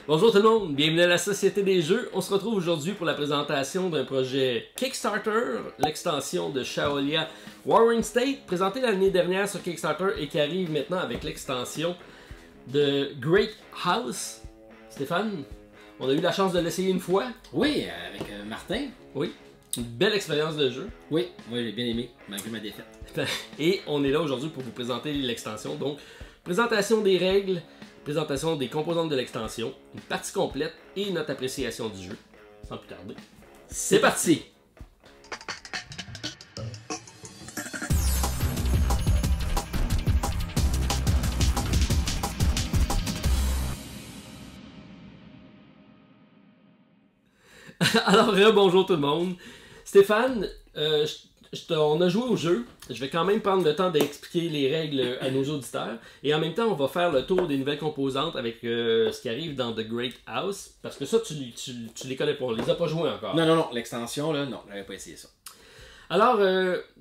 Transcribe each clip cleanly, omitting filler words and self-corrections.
Bonjour tout le monde, bienvenue à la Société des Jeux. On se retrouve aujourd'hui pour la présentation d'un projet Kickstarter, l'extension de Shaolia Warring State, présenté l'année dernière sur Kickstarter et qui arrive maintenant avec l'extension de Great House. Stéphane, on a eu la chance de l'essayer une fois. Oui, avec Martin. Oui, une belle expérience de jeu. Oui, moi j'ai bien aimé, malgré ma défaite. Et on est là aujourd'hui pour vous présenter l'extension. Donc, présentation des règles, présentation des composantes de l'extension, une partie complète et notre appréciation du jeu. Sans plus tarder, c'est parti! Alors, bonjour tout le monde. Stéphane, on a joué au jeu. Je vais quand même prendre le temps d'expliquer les règles à nos auditeurs. Et en même temps, on va faire le tour des nouvelles composantes avec ce qui arrive dans The Great House. Parce que ça, tu les connais pas. On les a pas joués encore. Non, l'extension, là, non, j'avais pas essayé ça. Alors,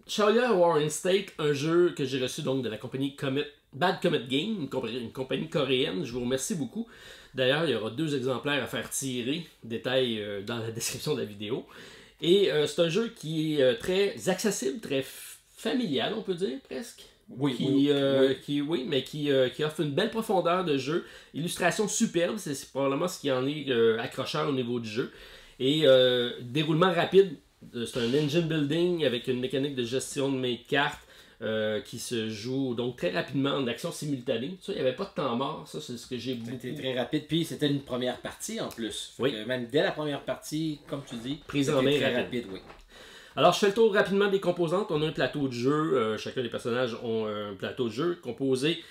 Shaolia Warring State, un jeu que j'ai reçu donc de la compagnie Bad Comet Game, une compagnie coréenne. Je vous remercie beaucoup. D'ailleurs, il y aura 2 exemplaires à faire tirer. Détail dans la description de la vidéo. Et c'est un jeu qui est très accessible, très familial, on peut dire, presque. Oui, qui offre une belle profondeur de jeu. Illustration superbe, c'est probablement ce qui en est accrocheur au niveau du jeu. Et déroulement rapide, c'est un engine building avec une mécanique de gestion de mes cartes qui se joue donc très rapidement en action simultanée. Ça, il n'y avait pas de temps mort, ça c'est ce que j'ai beaucoup. C'était très rapide, puis c'était une première partie en plus. Oui. Même dès la première partie, comme tu dis, prise en main très rapide, oui. Alors, je fais le tour rapidement des composantes. On a un plateau de jeu. Chacun des personnages ont un plateau de jeu composé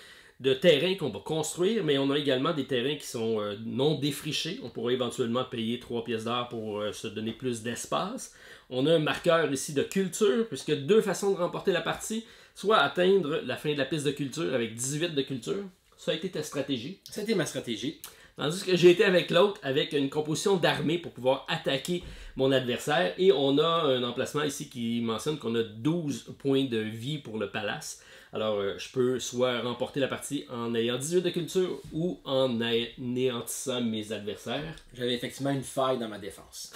de terrains qu'on va construire, mais on a également des terrains qui sont non défrichés. On pourrait éventuellement payer 3 pièces d'or pour se donner plus d'espace. On a un marqueur ici de culture, puisqu'il y a 2 façons de remporter la partie. Soit atteindre la fin de la piste de culture avec 18 de culture. Ça a été ta stratégie. C'était ma stratégie. Tandis que j'ai été avec l'autre, avec une composition d'armée pour pouvoir attaquer mon adversaire. Et on a un emplacement ici qui mentionne qu'on a 12 points de vie pour le palace. Alors, je peux soit remporter la partie en ayant 18 de culture ou en anéantissant mes adversaires. J'avais effectivement une faille dans ma défense.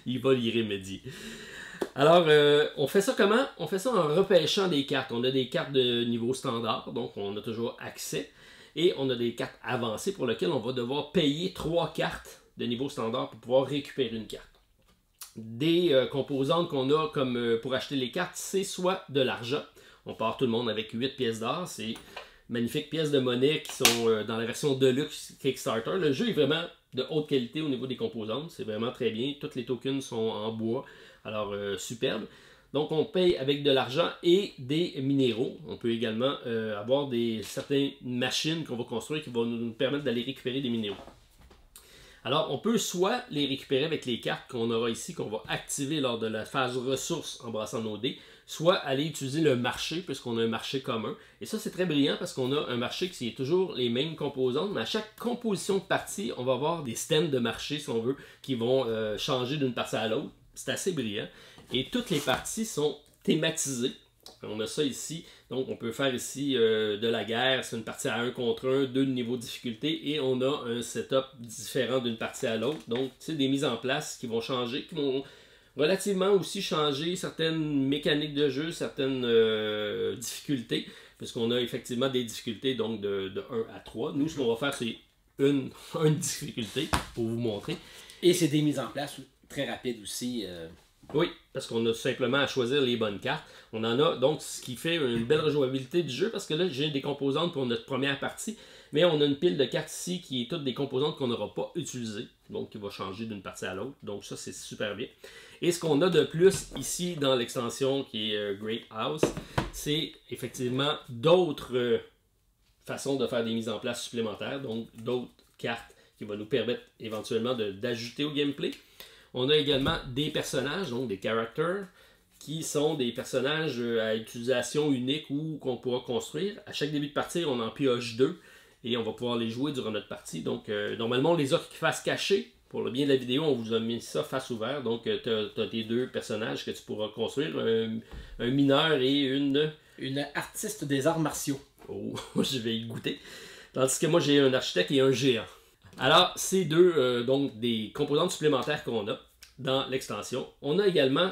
Il va y remédier. Alors, on fait ça comment? On fait ça en repêchant des cartes. On a des cartes de niveau standard, donc on a toujours accès. Et on a des cartes avancées pour lesquelles on va devoir payer 3 cartes de niveau standard pour pouvoir récupérer une carte. Des composantes qu'on a comme pour acheter les cartes, c'est soit de l'argent. On part tout le monde avec 8 pièces d'or. C'est magnifiques pièces de monnaie qui sont dans la version Deluxe Kickstarter. Le jeu est vraiment de haute qualité au niveau des composantes. C'est vraiment très bien. Toutes les tokens sont en bois. Alors, superbe. Donc, on paye avec de l'argent et des minéraux. On peut également avoir certaines machines qu'on va construire qui vont nous permettre d'aller récupérer des minéraux. Alors, on peut soit les récupérer avec les cartes qu'on aura ici, qu'on va activer lors de la phase ressources en brassant nos dés, soit aller utiliser le marché, puisqu'on a un marché commun. Et ça, c'est très brillant parce qu'on a un marché qui est toujours les mêmes composantes, mais à chaque composition de partie, on va avoir des stands de marché, si on veut, qui vont changer d'une partie à l'autre. C'est assez brillant. Et toutes les parties sont thématisées. On a ça ici. Donc, on peut faire ici de la guerre. C'est une partie à 1 contre 1, 2 de niveau de difficulté. Et on a un setup différent d'une partie à l'autre. Donc, c'est des mises en place qui vont changer, qui vont relativement aussi changer certaines mécaniques de jeu, certaines difficultés. Puisqu'on a effectivement des difficultés donc de 1 à 3. Nous, ce qu'on va faire, c'est une difficulté pour vous montrer. Et c'est des mises en place très rapides aussi. Oui, parce qu'on a simplement à choisir les bonnes cartes. On en a donc ce qui fait une belle rejouabilité du jeu parce que là j'ai des composantes pour notre première partie, mais on a une pile de cartes ici qui est toutes des composantes qu'on n'aura pas utilisées, donc qui va changer d'une partie à l'autre. Donc ça c'est super bien. Et ce qu'on a de plus ici dans l'extension qui est Great House, c'est effectivement d'autres façons de faire des mises en place supplémentaires, donc d'autres cartes qui vont nous permettre éventuellement d'ajouter au gameplay. On a également des personnages, donc des characters, qui sont des personnages à utilisation unique ou qu'on pourra construire. À chaque début de partie, on en pioche 2 et on va pouvoir les jouer durant notre partie. Donc, normalement, on les a face cachée. Pour le bien de la vidéo, on vous a mis ça face ouvert. Donc, tu as tes 2 personnages que tu pourras construire. Un mineur et une artiste des arts martiaux. Oh, je vais y goûter. Tandis que moi, j'ai un architecte et un géant. Alors, ces deux, donc des composantes supplémentaires qu'on a dans l'extension. On a également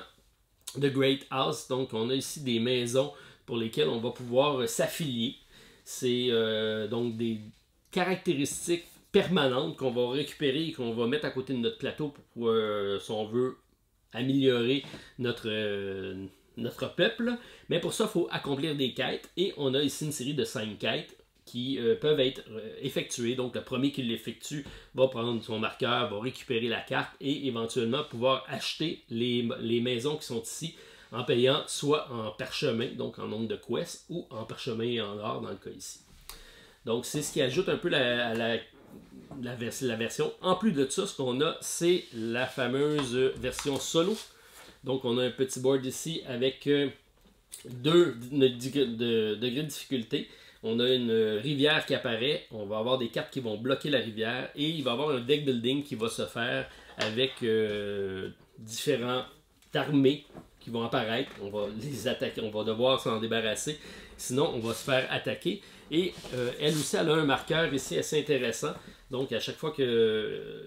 The Great House, donc on a ici des maisons pour lesquelles on va pouvoir s'affilier. C'est donc des caractéristiques permanentes qu'on va récupérer et qu'on va mettre à côté de notre plateau pour, si on veut, améliorer notre peuple. Mais pour ça, il faut accomplir des quêtes. Et on a ici une série de 5 quêtes qui peuvent être effectuées. Donc, le premier qui l'effectue va prendre son marqueur, va récupérer la carte et éventuellement pouvoir acheter les maisons qui sont ici en payant soit en parchemin, donc en nombre de quests, ou en parchemin et en or dans le cas ici. Donc, c'est ce qui ajoute un peu la version. En plus de ça, ce qu'on a, c'est la fameuse version solo. Donc, on a un petit board ici avec 2 degrés de difficulté. On a une rivière qui apparaît. On va avoir des cartes qui vont bloquer la rivière. Et il va y avoir un deck building qui va se faire avec différentes armées qui vont apparaître. On va les attaquer. On va devoir s'en débarrasser. Sinon, on va se faire attaquer. Et elle aussi, elle a un marqueur ici assez intéressant. Donc, à chaque fois que...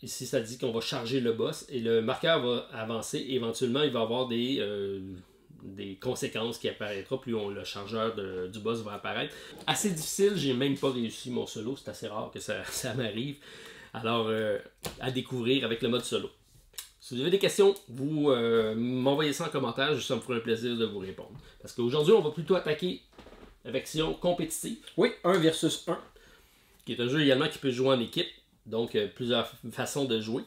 Ici, ça dit qu'on va charger le boss et le marqueur va avancer. Et éventuellement, il va y avoir des conséquences qui apparaîtront plus le chargeur du boss va apparaître. Assez difficile, j'ai même pas réussi mon solo. C'est assez rare que ça m'arrive. Alors, à découvrir avec le mode solo. Si vous avez des questions, vous m'envoyez ça en commentaire. Ça me fera un plaisir de vous répondre. Parce qu'aujourd'hui, on va plutôt attaquer la version compétitive. Oui, 1 versus 1. Qui est un jeu également qui peut jouer en équipe. Donc, plusieurs façons de jouer.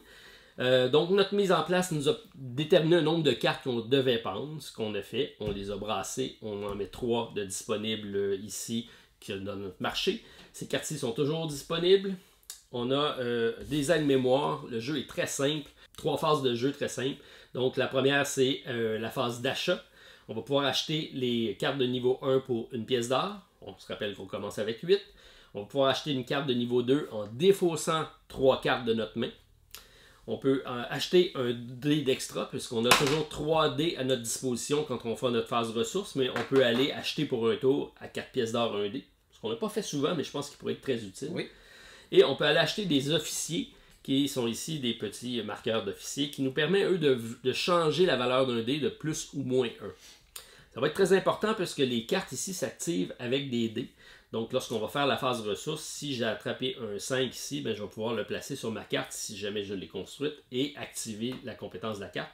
Donc, notre mise en place nous a déterminé un nombre de cartes qu'on devait prendre. Ce qu'on a fait, on les a brassées. On en met 3 de disponibles ici dans notre marché. Ces cartes-ci sont toujours disponibles. On a des aides-mémoire. Le jeu est très simple. 3 phases de jeu très simples. Donc, la première, c'est la phase d'achat. On va pouvoir acheter les cartes de niveau 1 pour 1 pièce d'or. On se rappelle qu'on commence avec 8. On va pouvoir acheter une carte de niveau 2 en défaussant 3 cartes de notre main. On peut acheter un dé d'extra, puisqu'on a toujours 3 dés à notre disposition quand on fait notre phase ressources, mais on peut aller acheter pour un tour à 4 pièces d'or un dé. Ce qu'on n'a pas fait souvent, mais je pense qu'il pourrait être très utile. Oui. Et on peut aller acheter des officiers, qui sont ici des petits marqueurs d'officiers, qui nous permettent, eux, de changer la valeur d'un dé de plus ou moins 1. Ça va être très important, parce que les cartes ici s'activent avec des dés. Donc, lorsqu'on va faire la phase ressources, si j'ai attrapé un 5 ici, ben, je vais pouvoir le placer sur ma carte si jamais je l'ai construite et activer la compétence de la carte.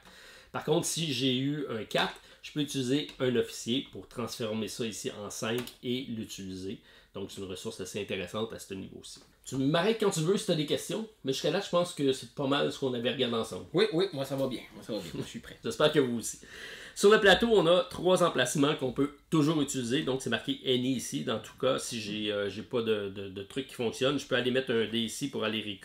Par contre, si j'ai eu un 4, je peux utiliser un officier pour transformer ça ici en 5 et l'utiliser. Donc, c'est une ressource assez intéressante à ce niveau-ci. Tu m'arrêtes quand tu veux si tu as des questions, mais jusqu'à là, je pense que c'est pas mal ce qu'on avait regardé ensemble. Oui, moi ça va bien. Moi, je suis prêt. J'espère que vous aussi. Sur le plateau, on a 3 emplacements qu'on peut toujours utiliser. Donc, c'est marqué Any ici. Dans tout cas, si j'ai pas de truc qui fonctionne, je peux aller mettre un dé ici pour aller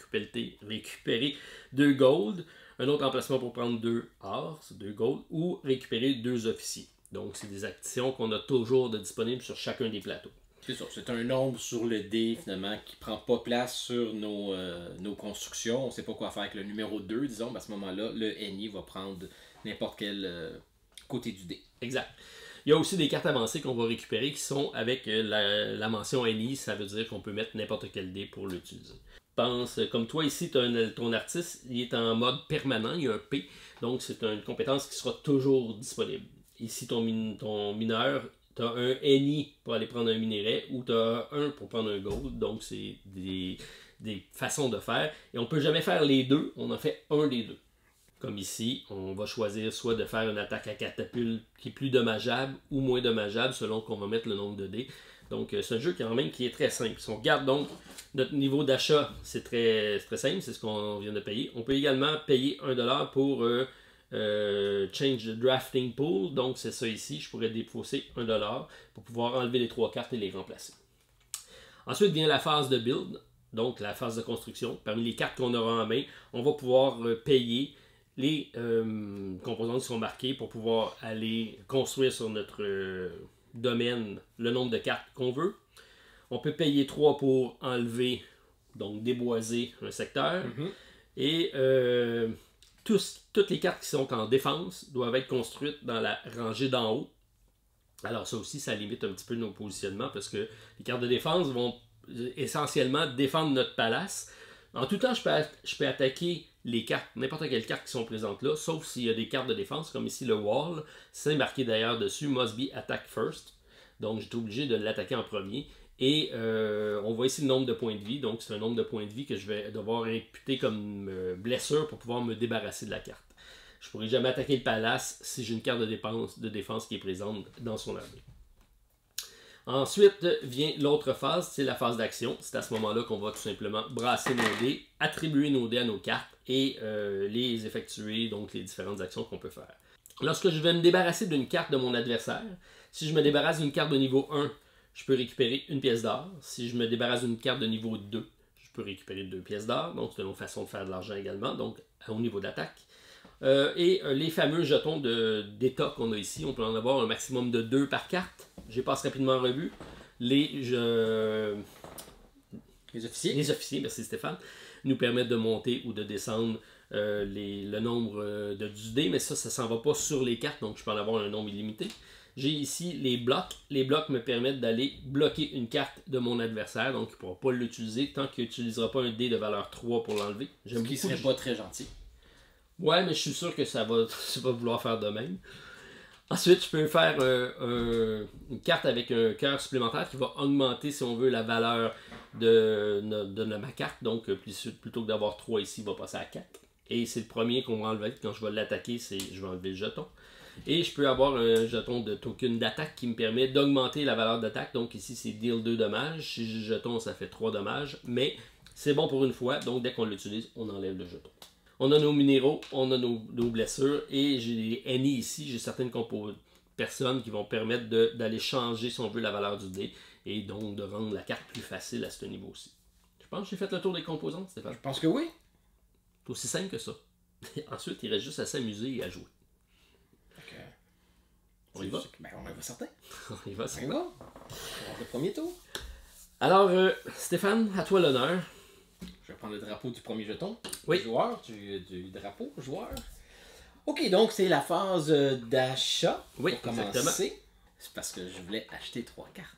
récupérer 2 gold. Un autre emplacement pour prendre 2 or, c'est 2 gold, ou récupérer 2 officiers. Donc, c'est des actions qu'on a toujours de disponibles sur chacun des plateaux. C'est ça, c'est un nombre sur le dé, finalement, qui prend pas place sur nos constructions. On sait pas quoi faire avec le numéro 2, disons. Mais à ce moment-là, le Any va prendre n'importe quel côté du dé. Exact. Il y a aussi des cartes avancées qu'on va récupérer qui sont avec la mention Any. Ça veut dire qu'on peut mettre n'importe quel dé pour l'utiliser. Pense, comme toi ici, ton artiste, il est en mode permanent, il y a un P. Donc, c'est une compétence qui sera toujours disponible. Ici, ton mineur... Tu as un Any pour aller prendre un minerai ou tu as un pour prendre un gold. Donc, c'est des façons de faire. Et on ne peut jamais faire les deux. On en fait un des deux. Comme ici, on va choisir soit de faire une attaque à catapulte qui est plus dommageable ou moins dommageable selon qu'on va mettre le nombre de dés. Donc, c'est un jeu quand même qui est très simple. Si on regarde donc notre niveau d'achat, c'est très simple. C'est ce qu'on vient de payer. On peut également payer 1$ pour... change the drafting pool, donc c'est ça ici, je pourrais défausser 1$ pour pouvoir enlever les 3 cartes et les remplacer. Ensuite vient la phase de build, donc la phase de construction. Parmi les cartes qu'on aura en main, on va pouvoir payer les composantes qui sont marquées pour pouvoir aller construire sur notre domaine le nombre de cartes qu'on veut. On peut payer 3 pour enlever, donc déboiser un secteur. Et toutes les cartes qui sont en défense doivent être construites dans la rangée d'en haut. Alors ça aussi, ça limite un petit peu nos positionnements parce que les cartes de défense vont essentiellement défendre notre palace. En tout temps, je peux attaquer les cartes, n'importe quelle carte qui sont présentes là, sauf s'il y a des cartes de défense, comme ici le Wall. C'est marqué d'ailleurs dessus, Must be attack first. Donc j'étais obligé de l'attaquer en premier. Et on voit ici le nombre de points de vie. Donc c'est un nombre de points de vie que je vais devoir imputer comme blessure pour pouvoir me débarrasser de la carte. Je ne pourrai jamais attaquer le palace si j'ai une carte de défense qui est présente dans son armée. Ensuite vient l'autre phase, c'est la phase d'action. C'est à ce moment-là qu'on va tout simplement brasser nos dés, attribuer nos dés à nos cartes et les effectuer, donc les différentes actions qu'on peut faire. Lorsque je vais me débarrasser d'une carte de mon adversaire, si je me débarrasse d'une carte de niveau 1, je peux récupérer une pièce d'or. Si je me débarrasse d'une carte de niveau 2, je peux récupérer 2 pièces d'or. Donc c'est une autre façon de faire de l'argent également, donc au niveau de l'attaque. Les fameux jetons d'état qu'on a ici, on peut en avoir un maximum de 2 par carte. Je passe rapidement en revue. Les officiers, merci Stéphane, nous permettent de monter ou de descendre le nombre du dé, mais ça s'en va pas sur les cartes, donc je peux en avoir un nombre illimité. J'ai ici les blocs. Les blocs me permettent d'aller bloquer une carte de mon adversaire, donc il ne pourra pas l'utiliser tant qu'il n'utilisera pas un dé de valeur 3 pour l'enlever. Ce qui serait pas très gentil. Ouais, mais je suis sûr que ça va vouloir faire de même. Ensuite, je peux faire une carte avec un cœur supplémentaire qui va augmenter, si on veut, la valeur de ma carte. Donc, plutôt que d'avoir 3 ici, il va passer à 4. Et c'est le premier qu'on va enlever. Quand je vais l'attaquer, je vais enlever le jeton. Et je peux avoir un jeton de token d'attaque qui me permet d'augmenter la valeur d'attaque. Donc ici, c'est deal 2 dommages. Si j'ai le jeton, ça fait 3 dommages. Mais c'est bon pour une fois. Donc dès qu'on l'utilise, on enlève le jeton. On a nos minéraux, on a nos blessures. Et j'ai les ennemis ici. J'ai certaines personnes qui vont permettre d'aller changer, si on veut, la valeur du dé. Et donc de rendre la carte plus facile à ce niveau-ci. Je pense que j'ai fait le tour des composantes, Stéphane. Je pense que oui. C'est aussi simple que ça. Ensuite, il reste juste à s'amuser et à jouer. On y va? Ben, on y va certain. On y va, c'est On va. On va le premier tour. Alors, Stéphane, à toi l'honneur. Je vais prendre le drapeau du premier jeton. Oui. Joueur, du drapeau, joueur. Ok, donc c'est la phase d'achat. Oui, pour exactement. commencer. C'est parce que je voulais acheter 3 cartes.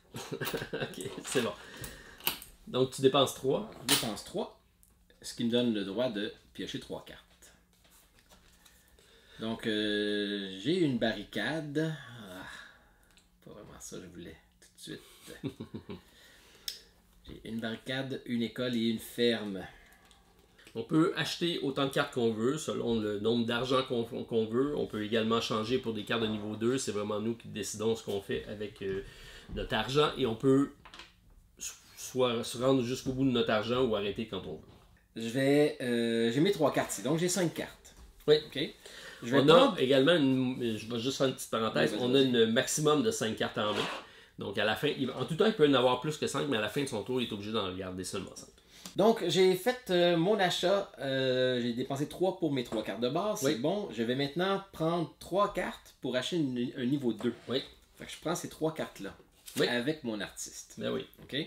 Ok, c'est bon. Donc, tu dépenses 3. Je dépense 3. Ce qui me donne le droit de piocher 3 cartes. Donc, j'ai une barricade. Pas vraiment ça, je voulais tout de suite. J'ai une barricade, une école et une ferme. On peut acheter autant de cartes qu'on veut, selon le nombre d'argent qu'on veut. On peut également changer pour des cartes de niveau 2. C'est vraiment nous qui décidons ce qu'on fait avec notre argent. Et on peut soit se rendre jusqu'au bout de notre argent ou arrêter quand on veut. J'ai mes 3 cartes ici, donc j'ai 5 cartes. Oui. Ok. On a également, je vais juste faire une petite parenthèse, on a un maximum de 5 cartes en main. Donc à la fin, en tout temps, il peut en avoir plus que 5, mais à la fin de son tour, il est obligé d'en garder seulement 5. Donc j'ai fait mon achat, j'ai dépensé 3 pour mes 3 cartes de base, Oui. c'est bon. Je vais maintenant prendre 3 cartes pour acheter un niveau 2. Oui. Fait que je prends ces 3 cartes-là Oui. avec mon artiste. Ben oui. Ok.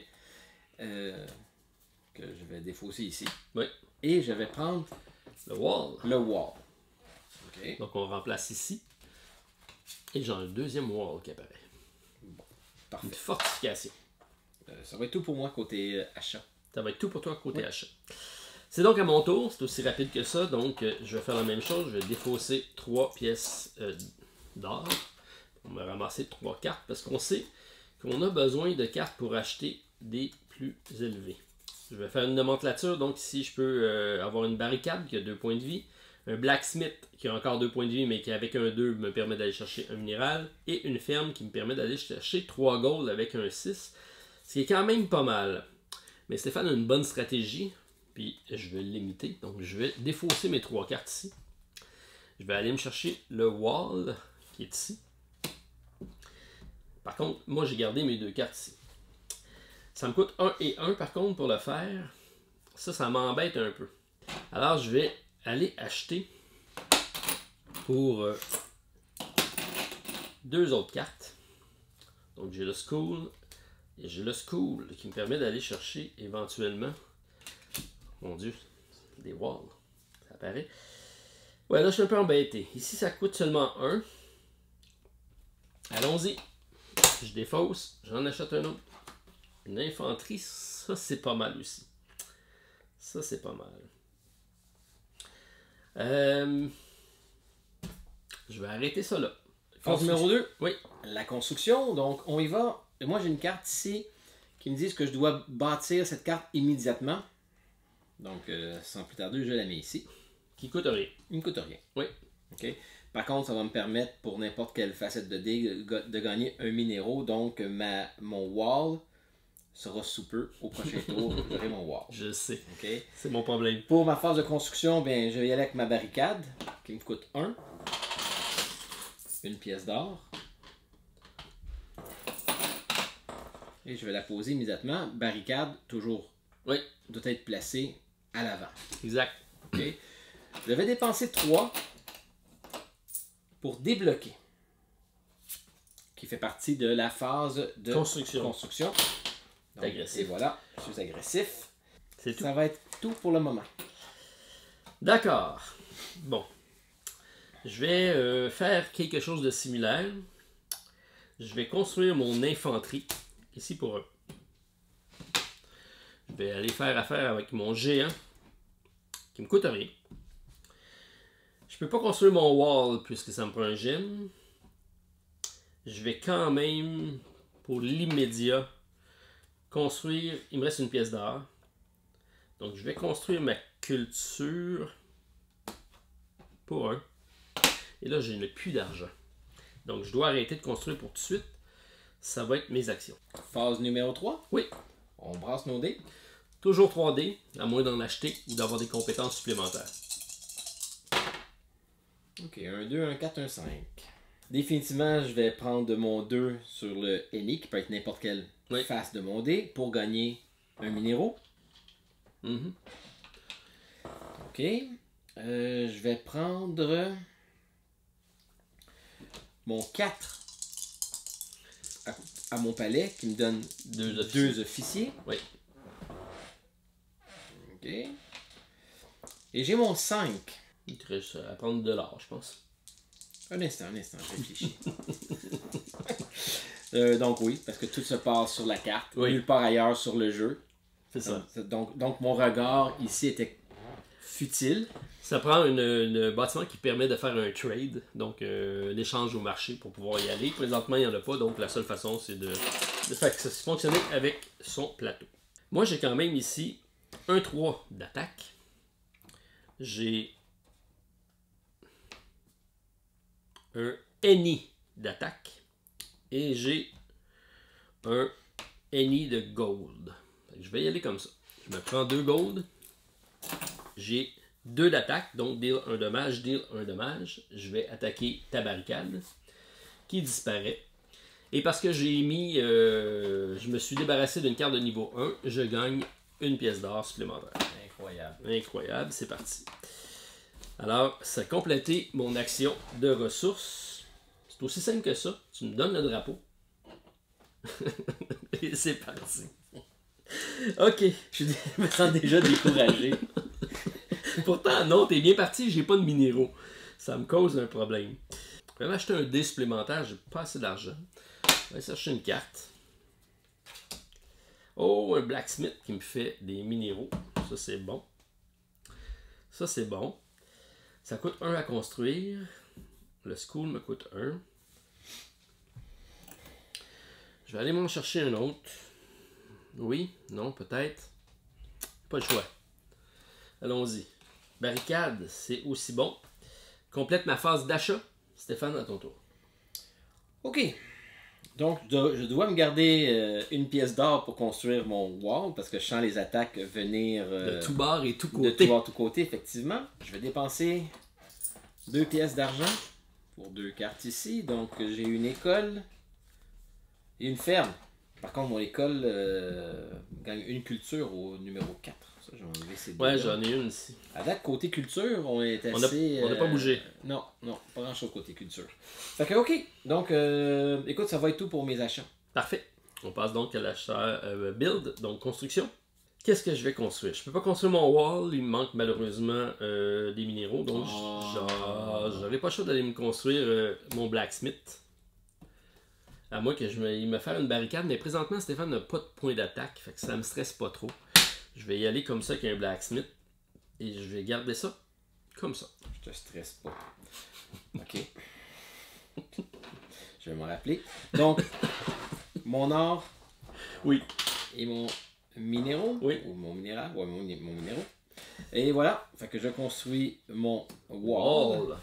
Que je vais défausser ici. Oui. Et je vais prendre Le wall. le wall. Ok. Donc on remplace ici. Et j'ai un deuxième wall qui apparaît. Parfait. Une fortification. Ça va être tout pour moi côté achat. Ça va être tout pour toi côté Oui. achat. C'est donc à mon tour, c'est aussi rapide que ça, donc je vais faire la même chose, je vais défausser 3 pièces d'or pour me ramasser 3 cartes, parce qu'on sait qu'on a besoin de cartes pour acheter des plus élevés. Je vais faire une nomenclature, donc ici je peux avoir une barricade qui a 2 points de vie, un blacksmith qui a encore 2 points de vie, mais qui avec un 2 me permet d'aller chercher un minéral, et une ferme qui me permet d'aller chercher 3 gold avec un 6, ce qui est quand même pas mal. Mais Stéphane a une bonne stratégie, puis je vais l'imiter. Donc je vais défausser mes 3 cartes ici. Je vais aller me chercher le wall qui est ici. Par contre, moi j'ai gardé mes 2 cartes ici. Ça me coûte 1 et 1 par contre pour le faire. Ça m'embête un peu. Alors je vais aller acheter pour 2 autres cartes. Donc j'ai le school. Et j'ai le school qui me permet d'aller chercher éventuellement, mon Dieu, des walls. Ça apparaît. Ouais, là je suis un peu embêté. Ici ça coûte seulement 1. Allons-y. Je défausse, j'en achète un autre. Une infanterie, ça c'est pas mal aussi. Ça, c'est pas mal. Je vais arrêter ça là. Phase numéro 2. Oui. La construction. Donc, on y va. Moi, j'ai une carte ici qui me dit que je dois bâtir cette carte immédiatement. Donc, sans plus tarder, je la mets ici. Qui coûte rien. Il ne coûte rien. Oui. OK. Par contre, ça va me permettre, pour n'importe quelle facette de dé, de gagner un minéraux. Donc, mon wall sera sous peu. Au prochain tour, j'aurai mon wall. Je sais. OK. C'est mon problème. Pour ma phase de construction, bien, je vais y aller avec ma barricade, qui me coûte 1. Une pièce d'or. Et je vais la poser immédiatement. Barricade, toujours, Oui. doit être placée à l'avant. Exact. OK. Je vais dépenser 3 pour débloquer. Qui fait partie de la phase de Construction. Donc, Agressif. et voilà, je suis agressif. C'est tout. Ça va être tout pour le moment. D'accord. Bon. Je vais faire quelque chose de similaire. Je vais construire mon infanterie ici pour eux. Je vais aller faire affaire avec mon géant qui me coûte rien. Je peux pas construire mon wall puisque ça me prend un gemme. Je vais quand même, pour l'immédiat, construire. Il me reste une pièce d'or. Donc je vais construire ma culture pour un. Et là, je n'ai plus d'argent. Donc je dois arrêter de construire pour tout de suite. Ça va être mes actions. Phase numéro 3. Oui. On brasse nos dés. Toujours 3D, à moins d'en acheter ou d'avoir des compétences supplémentaires. Ok, un 2, un 4, un 5. Définitivement, je vais prendre mon 2 sur le Eni, qui peut être n'importe quelle face de mon dé, pour gagner un minéraux. Mm-hmm. Ok. Je vais prendre mon 4 à mon palais, qui me donne 2 officiers. Oui. Ok. Et j'ai mon 5. Il te reste à prendre de l'or, je pense. Un instant, je réfléchis. Donc oui, parce que tout se passe sur la carte, nulle part ailleurs sur le jeu. C'est ça. Donc mon regard ici était futile. Ça prend un bâtiment qui permet de faire un trade, donc un échange au marché pour pouvoir y aller. Présentement, il n'y en a pas, donc la seule façon, c'est de faire que ça se fonctionne avec son plateau. Moi, j'ai quand même ici un 3 d'attaque. J'ai un Eni d'attaque. Et j'ai un Eni de gold. Je vais y aller comme ça. Je me prends 2 gold. J'ai 2 d'attaque, donc deal 1 dommage, deal 1 dommage. Je vais attaquer ta barricade, qui disparaît. Et parce que j'ai mis, je me suis débarrassé d'une carte de niveau 1, je gagne une pièce d'or supplémentaire. Incroyable. Incroyable, c'est parti. Alors, ça a complété mon action de ressources. C'est aussi simple que ça. Tu me donnes le drapeau. Et c'est parti. Ok. Je me sens déjà découragé. Pourtant, non, t'es bien parti, j'ai pas de minéraux. Ça me cause un problème. Je vais m'acheter un dé supplémentaire, j'ai pas assez d'argent. Je vais chercher une carte. Oh, un blacksmith qui me fait des minéraux. Ça, c'est bon. Ça, c'est bon. Ça coûte 1 à construire. Le school me coûte 1. Je vais aller m'en chercher un autre. Oui, non, peut-être. Pas le choix. Allons-y. Barricade, c'est aussi bon. Complète ma phase d'achat. Stéphane, à ton tour. Ok. Donc, je dois me garder une pièce d'or pour construire mon wall, parce que je sens les attaques venir de tout bord et tout côté. De tout bord, tout côté, effectivement. Je vais dépenser 2 pièces d'argent pour 2 cartes ici. Donc, j'ai une école et une ferme. Par contre, mon école gagne une culture au numéro 4. Ça, je vais enlever ces deux. Ouais, j'en ai une ici. À date, côté culture, on est assez... On n'a pas bougé. Non, pas grand-chose côté culture. Fait que, ok. Donc, écoute, ça va être tout pour mes achats. Parfait. On passe donc à l'achat build, donc construction. Qu'est-ce que je vais construire? Je peux pas construire mon wall, il me manque malheureusement des minéraux, donc j'aurais pas le choix d'aller me construire mon blacksmith. À moins que il me fasse une barricade, mais présentement Stéphane n'a pas de point d'attaque, fait que ça me stresse pas trop. Je vais y aller comme ça avec un blacksmith. Et je vais garder ça comme ça. Je te stresse pas. Ok. Je vais m'en rappeler. Donc, mon or Oui. et mon minéraux. Oui. Ou mon minéral. Ouais, mon minéraux. Et voilà. Fait que je construis mon wall.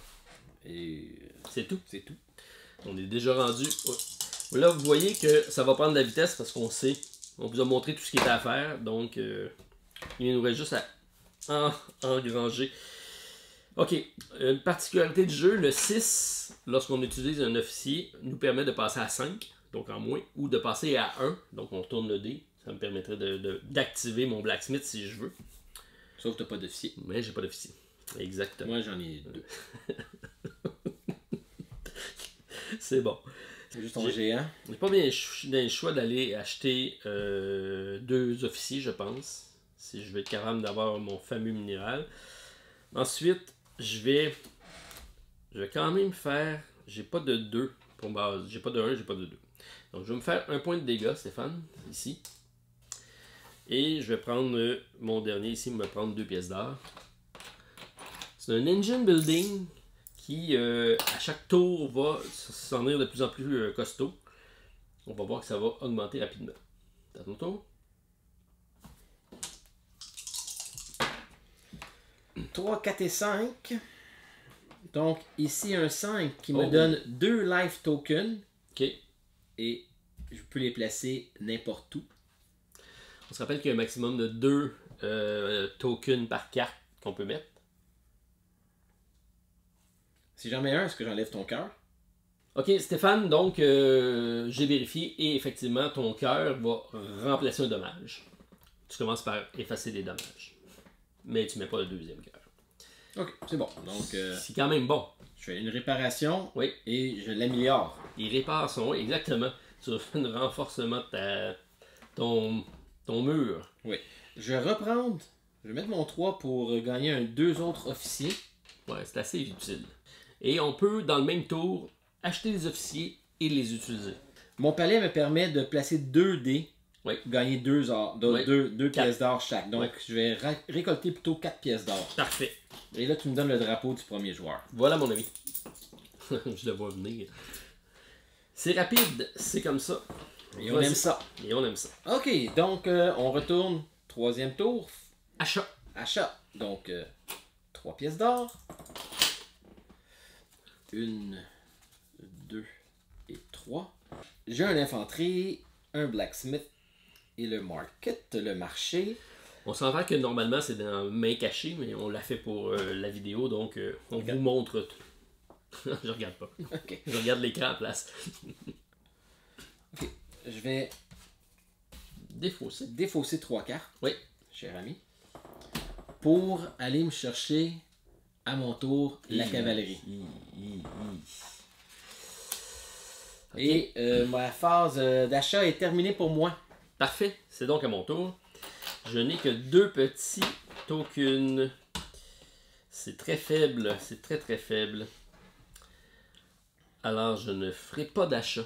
Et c'est tout. C'est tout. On est déjà rendu. Là, vous voyez que ça va prendre de la vitesse parce qu'on sait. On vous a montré tout ce qui était à faire. Donc, il nous reste juste à engranger. Ok. Une particularité du jeu, le 6, lorsqu'on utilise un officier, nous permet de passer à 5, donc en moins, ou de passer à 1, donc on tourne le dé. Ça me permettrait d'activer mon blacksmith si je veux. Sauf que t'as pas d'officier. Mais j'ai pas d'officier. Exactement. Moi, j'en ai 2. C'est bon. C'est juste ton géant. J'ai pas bien le choix d'aller acheter 2 officiers, je pense. Si je vais être capable d'avoir mon fameux minéral. Ensuite, je vais quand même faire. J'ai pas de 2 pour base. J'ai pas de 1, j'ai pas de 2. Donc je vais me faire 1 point de dégâts, Stéphane, ici. Et je vais prendre mon dernier ici, me prendre 2 pièces d'or. C'est un engine building qui, à chaque tour, va s'en venir de plus en plus costaud. On va voir que ça va augmenter rapidement. À ton tour. 3, 4 et 5. Donc, ici, un 5 qui me donne 2 life tokens. Ok. Et je peux les placer n'importe où. On se rappelle qu'il y a un maximum de 2 tokens par carte qu'on peut mettre. Si j'en mets un, est-ce que j'enlève ton cœur? Ok, Stéphane, donc j'ai vérifié et effectivement, ton cœur va remplacer un dommage. Tu commences par effacer les dommages. Mais tu mets pas le deuxième cœur. Ok, c'est bon. Donc, c'est quand même bon. je fais une réparation Oui. et je l'améliore. Il répare son... exactement. Tu fais un renforcement de ton mur. Oui. Je vais reprendre. Je vais mettre mon 3 pour gagner 2 autres officiers. Ouais, c'est assez utile. Et on peut, dans le même tour, acheter des officiers et les utiliser. Mon palais me permet de placer 2 dés. Oui. Gagner 2 pièces d'or chaque. Donc, je vais récolter plutôt 4 pièces d'or. Parfait. Et là, tu me donnes le drapeau du premier joueur. Voilà, mon ami. Je le vois venir. C'est rapide, c'est comme ça. Et on aime ça. Et on aime ça. Ok, donc on retourne. 3e tour. Achat. Achat. Donc, 3 pièces d'or. 1, 2 et 3. J'ai un infanterie, un blacksmith et le market, le marché. On s'entend que normalement c'est dans main cachée, mais on l'a fait pour la vidéo, donc on vous montre tout. Je regarde pas. Ok. Je regarde l'écran à place. Ok. Je vais défausser 3 cartes. Oui. Cher ami. Pour aller me chercher à mon tour la cavalerie. Okay. Et ma phase d'achat est terminée pour moi. Parfait, c'est donc à mon tour. Je n'ai que 2 petits tokens. C'est très faible, c'est très très faible. Alors je ne ferai pas d'achat.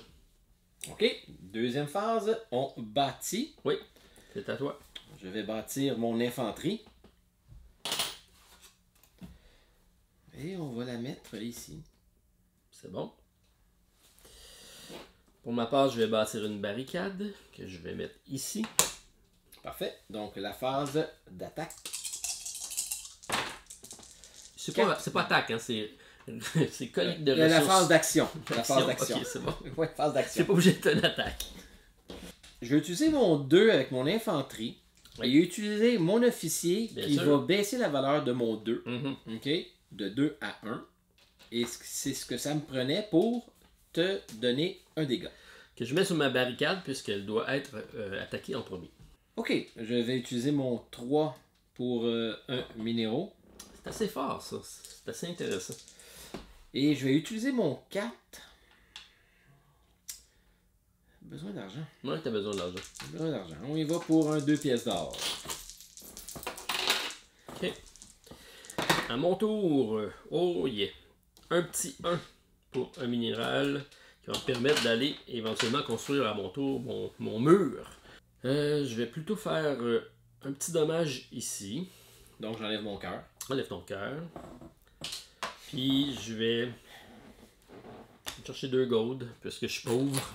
Ok, 2e phase, on bâtit. Oui, c'est à toi. Je vais bâtir mon infanterie. Et on va la mettre ici. C'est bon. Pour ma part, je vais bâtir une barricade que je vais mettre ici. Parfait. Donc la phase d'attaque. C'est pas attaque, hein, c'est collecte de ressources. La phase d'action. La phase d'action. Ok, c'est bon. Ouais, phase d'action. C'est pas obligé d'être une attaque. Je vais utiliser mon 2 avec mon infanterie. Oui. Et utiliser mon officier Bien qui sûr. va baisser la valeur de mon 2. Mm-hmm. Ok? De 2 à 1. Et c'est ce que ça me prenait pour te donner un dégât. Que je mets sur ma barricade puisqu'elle doit être attaquée en premier. Ok, je vais utiliser mon 3 pour un minéraux. C'est assez fort ça, c'est assez intéressant. Et je vais utiliser mon 4. Besoin d'argent. Ouais, t'as besoin d'argent. Besoin d'argent. On y va pour un 2 pièces d'or. Ok. À mon tour, oh yeah. Un petit 1 pour un minéral qui va me permettre d'aller éventuellement construire à mon tour mon mur. Je vais plutôt faire un petit dommage ici. Donc j'enlève mon cœur. Enlève ton cœur. Puis je vais chercher 2 gold, puisque je suis pauvre.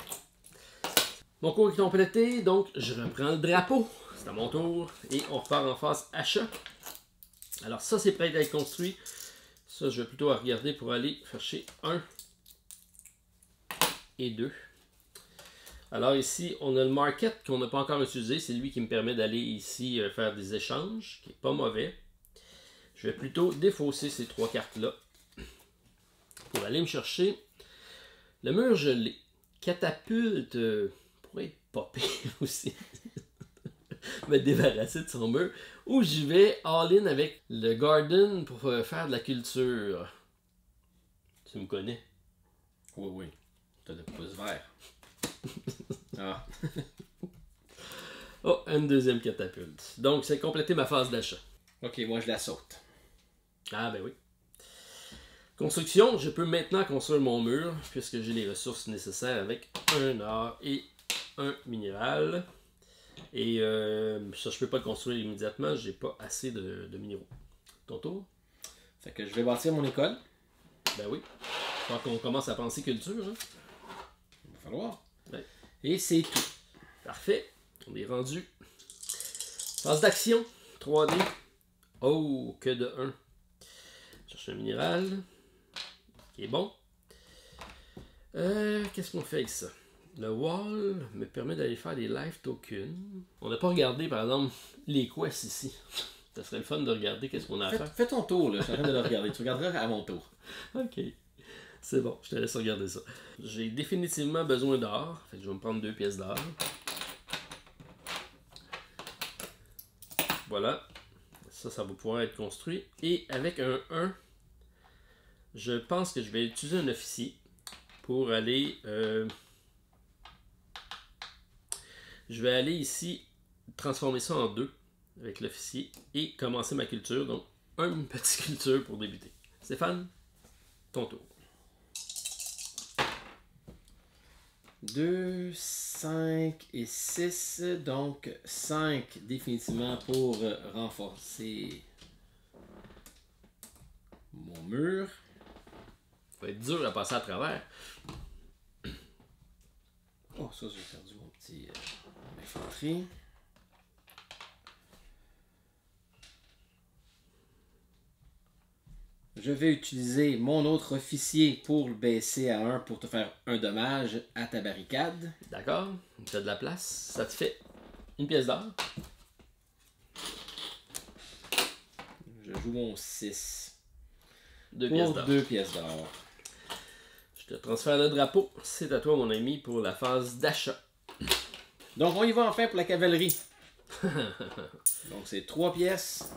Mon cours est complété, donc je reprends le drapeau. C'est à mon tour. Et on repart en phase achat. Alors ça, c'est prêt à être construit. Ça, je vais plutôt regarder pour aller chercher 1 et 2. Alors ici, on a le market qu'on n'a pas encore utilisé. C'est lui qui me permet d'aller ici faire des échanges, qui n'est pas mauvais. Je vais plutôt défausser ces 3 cartes-là pour aller me chercher le mur gelé. Catapulte pourrait être popé aussi. Me débarrasser de son mur. Ou j'y vais all-in avec le garden pour faire de la culture. Tu me connais? Oui, oui. T'as le pouce vert. Ah. Oh, une deuxième catapulte. Donc, c'est complété ma phase d'achat. Ok, moi je la saute. Ah, ben oui. Construction, je peux maintenant construire mon mur, puisque j'ai les ressources nécessaires avec un or et un minéral. Et ça, je peux pas le construire immédiatement, j'ai pas assez de minéraux. Ton tour? Fait que je vais bâtir mon école. Ben oui. Faut qu'on commence à penser culture. Hein? Il va falloir. Ouais. Et c'est tout. Parfait. On est rendu. Phase d'action. 3D. Oh, que de 1. Cherche un minéral. Qui est bon. Qu'est-ce qu'on fait avec ça? Le wall me permet d'aller faire des live tokens. On n'a pas regardé, par exemple, les quests ici. Ça serait le fun de regarder qu'est-ce qu'on a à faire. Fais ton tour, là. Je suis en train de le regarder. Tu regarderas à mon tour. Ok. C'est bon, je te laisse regarder ça. J'ai définitivement besoin d'or. Fait que je vais me prendre 2 pièces d'or. Voilà. Ça va pouvoir être construit. Et avec un 1, je pense que je vais utiliser un officier pour aller... je vais aller ici transformer ça en 2 avec l'officier et commencer ma culture. Donc, une petite culture pour débuter. Stéphane, ton tour. 2, 5 et 6. Donc 5 définitivement pour renforcer mon mur. Ça va être dur à passer à travers. Oh, ça j'ai perdu mon petit infanterie. Je vais utiliser mon autre officier pour le baisser à 1 pour te faire un dommage à ta barricade. D'accord? Tu as de la place. Ça te fait une pièce d'or. Je joue mon 6. 2 pièces Pour d'or. 2 pièces d'or. Je te transfère le drapeau. C'est à toi, mon ami, pour la phase d'achat. Donc on y va enfin pour la cavalerie. Donc c'est 3 pièces.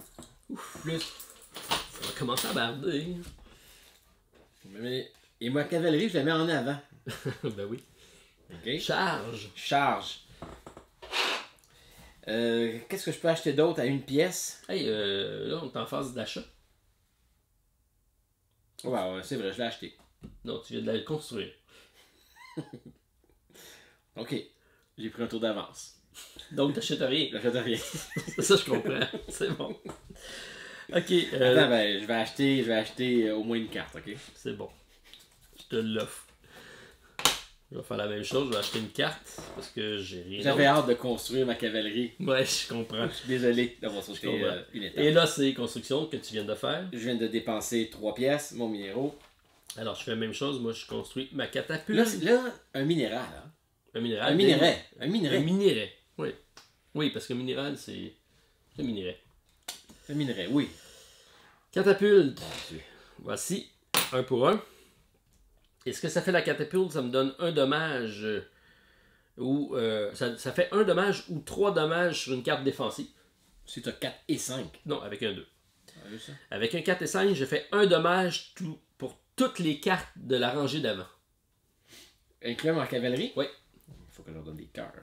Plus. Ça va commencer à barder. Et ma cavalerie, je la mets en avant. Ben oui. Ok. Charge. Charge. Qu'est-ce que je peux acheter d'autre à une pièce? Hey, là, on est en phase d'achat. Ouais, c'est vrai, je l'ai acheté. Non, tu viens de la construire. Ok. J'ai pris un tour d'avance. Donc, t'achètes rien. J'achète rien. Ça, je comprends. C'est bon. Ok. Attends, ben, je vais acheter au moins une carte, ok? C'est bon. Je te l'offre. Je vais faire la même chose. Je vais acheter une carte parce que j'ai rien. J'avais hâte de construire ma cavalerie. Ouais, je comprends. Je suis désolé d'avoir sauté une étape. Et là, c'est construction que tu viens de faire. Je viens de dépenser 3 pièces, mon minéraux. Alors, je fais la même chose. Moi, je construis ma catapulte. Là, un minéral. Hein? Un minéral. Un minérai. Un minérai. Oui. Oui, parce que minéral, c'est un minérai. Un minérai, oui. Catapulte. Voici, 1 pour 1. Et ce que ça fait la catapulte, ça me donne un dommage. Ou ça fait un dommage ou 3 dommages sur une carte défensive. Si tu as 4 et 5. Non, avec un 2. Ça? Avec un 4 et 5, je fais un dommage pour toutes les cartes de la rangée d'avant. Incluant ma cavalerie? Oui. Il faut que je leur donne des cœurs.